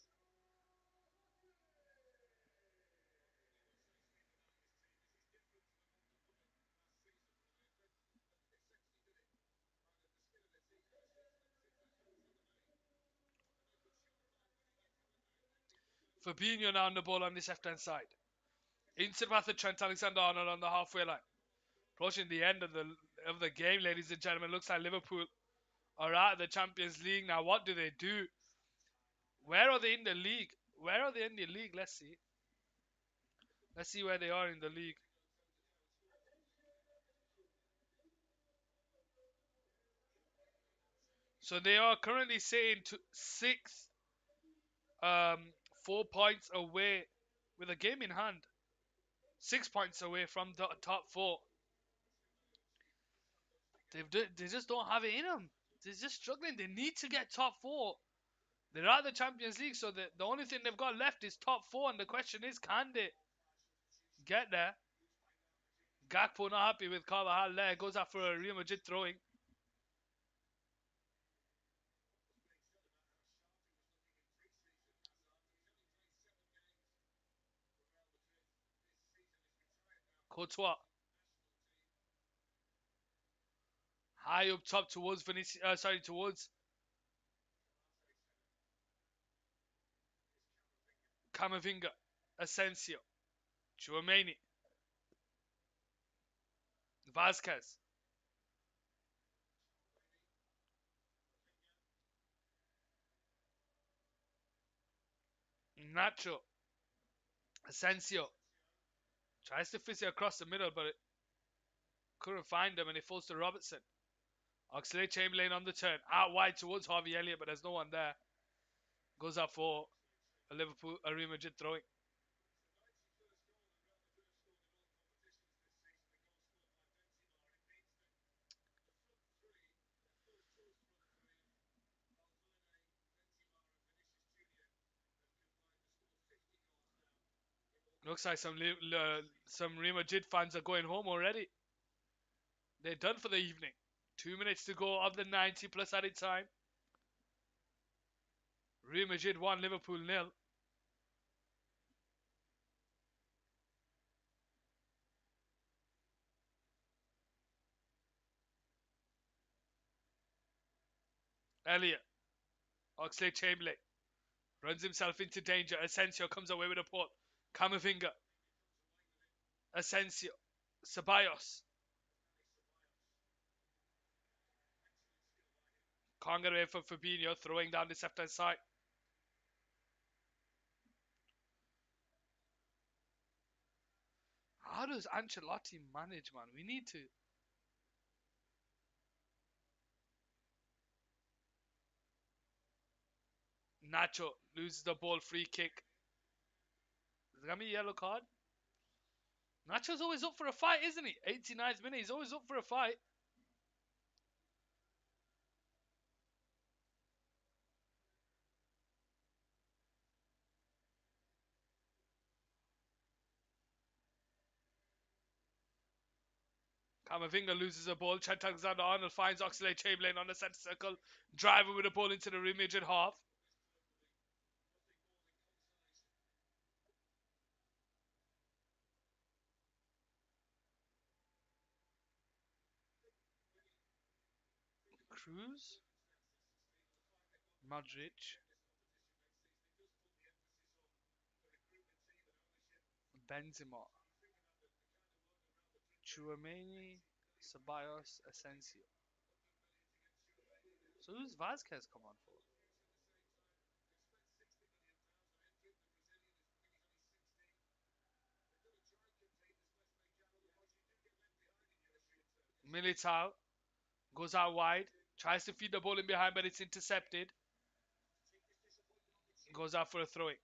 Fabinho now on the ball on this left-hand side. Into the path of Trent Alexander-Arnold on the halfway line. Approaching the end of the game, ladies and gentlemen. Looks like Liverpool are out of the Champions League. Now, what do they do? Where are they in the league? Where are they in the league? Let's see. Let's see where they are in the league. So they are currently sitting to sixth, 4 points away with a game in hand. 6 points away from the top four. They just don't have it in them. They're just struggling. They need to get top four. They're out of the Champions League, so the only thing they've got left is top four. And the question is, can they get there? Gakpo not happy with Carvajal there. Goes out for a Real Madrid throwing. Courtois. High up top towards towards Camavinga. Asensio. Chouameni. Vasquez. Nacho. Asensio. Tries to fizz it across the middle, but it couldn't find him, and it falls to Robertson. Oxlade-Chamberlain on the turn. Out wide towards Harvey Elliott, but there's no one there. Goes up for a Real Madrid throwing. Looks like some Real Madrid fans are going home already. They're done for the evening. 2 minutes to go of the 90 plus added time. Real Madrid 1, Liverpool 0. Elliott. Oxlade-Chamberlain. Runs himself into danger. Asensio comes away with a ball. Camavinga. Asensio. Ceballos. Can't get away from Fabinho. Throwing down the left-hand side. How does Ancelotti manage, man? We need to. Nacho loses the ball. Free kick. Is it going to be a yellow card? Nacho's always up for a fight, isn't he? 89th minute. He's always up for a fight. Camavinga loses the ball. Trent Alexander-Arnold finds Oxlade-Chamberlain on the centre circle. Driver with the ball into the Real Madrid half. Cruz. Madrid. Benzema. Chouameni. Ceballos. Asensio. So who's Vasquez come on for? Militao goes out wide, tries to feed the ball in behind, but it's intercepted. Goes out for a throw-in.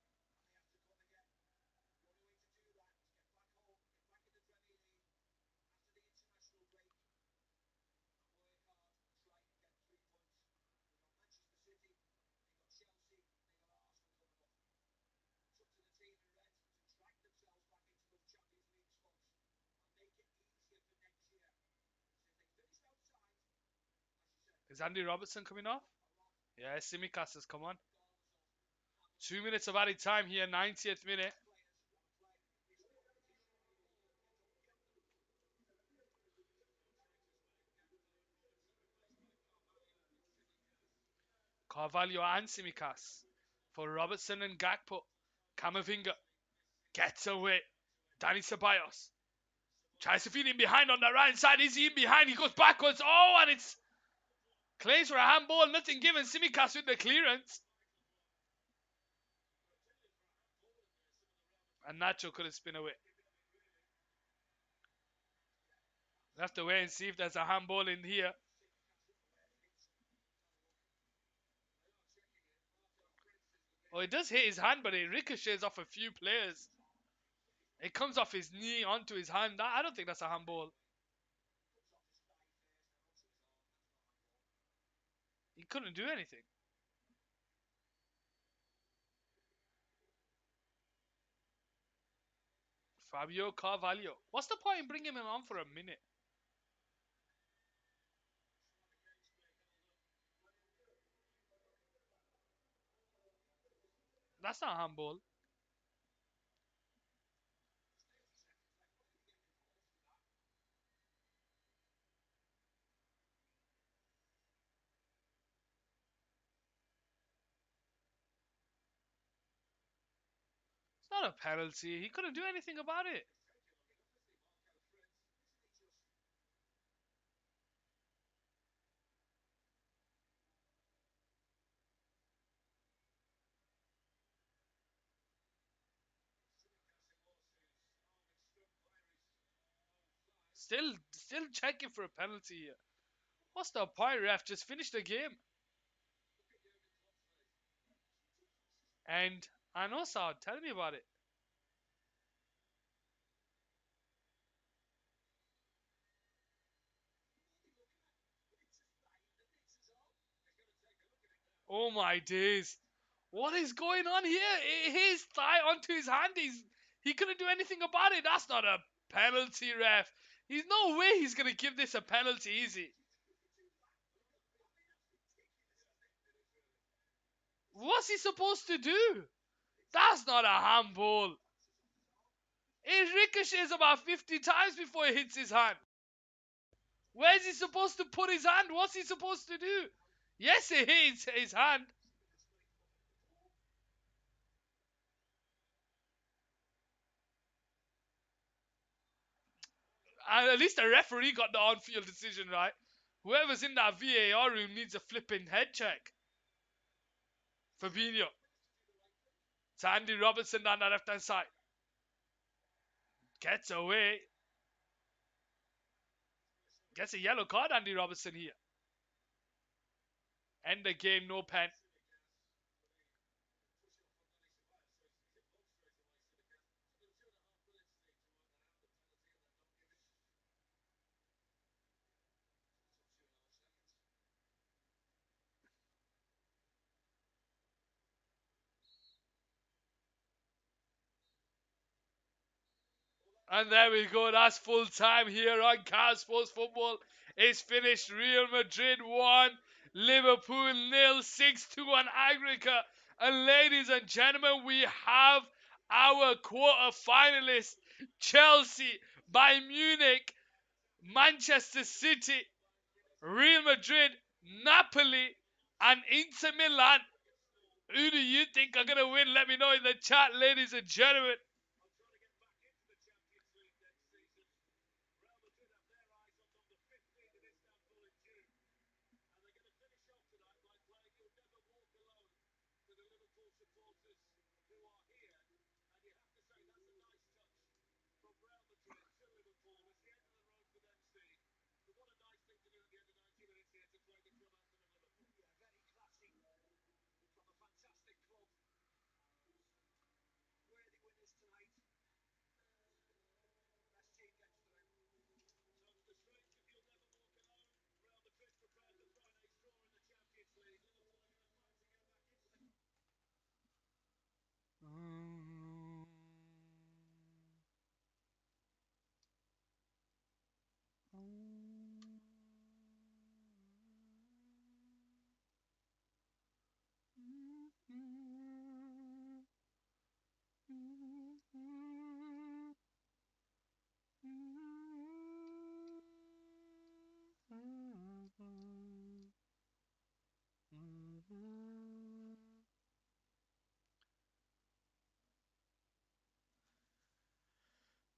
Is Andy Robertson coming off? Yeah, Simicas has come on. 2 minutes of added time here, 90th minute. Carvalho and Simicas for Robertson and Gakpo. Camavinga gets away. Danny Ceballos tries to feed him behind on the right side. Is he in behind? He goes backwards. Oh, and it's claims for a handball. Nothing given. Simicas with the clearance. And Nacho couldn't spin away. We'll have to wait and see if there's a handball in here. Oh, it does hit his hand, but it ricochets off a few players. It comes off his knee onto his hand. I don't think that's a handball. He couldn't do anything. Fabio Carvalho. What's the point in bringing him on for a minute? That's not a handball. It's not a penalty. He couldn't do anything about it. Still checking for a penalty here. What's the point, ref? Just finish the game. And I know, Saad. Tell me about it. Oh my days. What is going on here? His thigh onto his hand. He couldn't do anything about it. That's not a penalty, ref. There's no way he's going to give this a penalty easy. What's he supposed to do? That's not a handball. It ricochets about 50 times before it hits his hand. Where's he supposed to put his hand? What's he supposed to do? Yes, it hits his hand. And at least the referee got the on-field decision right. Whoever's in that VAR room needs a flipping head check. Fabinho. To Andy Robertson down the left-hand side. Gets away. Gets a yellow card, Andy Robertson here. End the game, no pen. And there we go. That's full time here on Cat Sports Football. It's finished. Real Madrid 1, Liverpool 0, 6-2 on aggregate. And ladies and gentlemen, we have our quarter finalists: Chelsea, Bayern Munich, Manchester City, Real Madrid, Napoli, and Inter Milan. Who do you think are going to win? Let me know in the chat, ladies and gentlemen.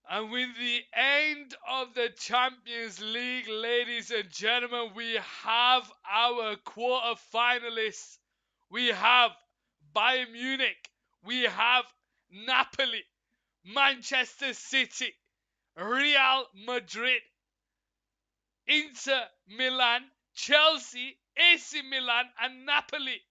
And with the end of the Champions League, ladies and gentlemen, we have our quarter finalists. We have Bayern Munich, we have Napoli, Manchester City, Real Madrid, Inter Milan, Chelsea, AC Milan, and Napoli.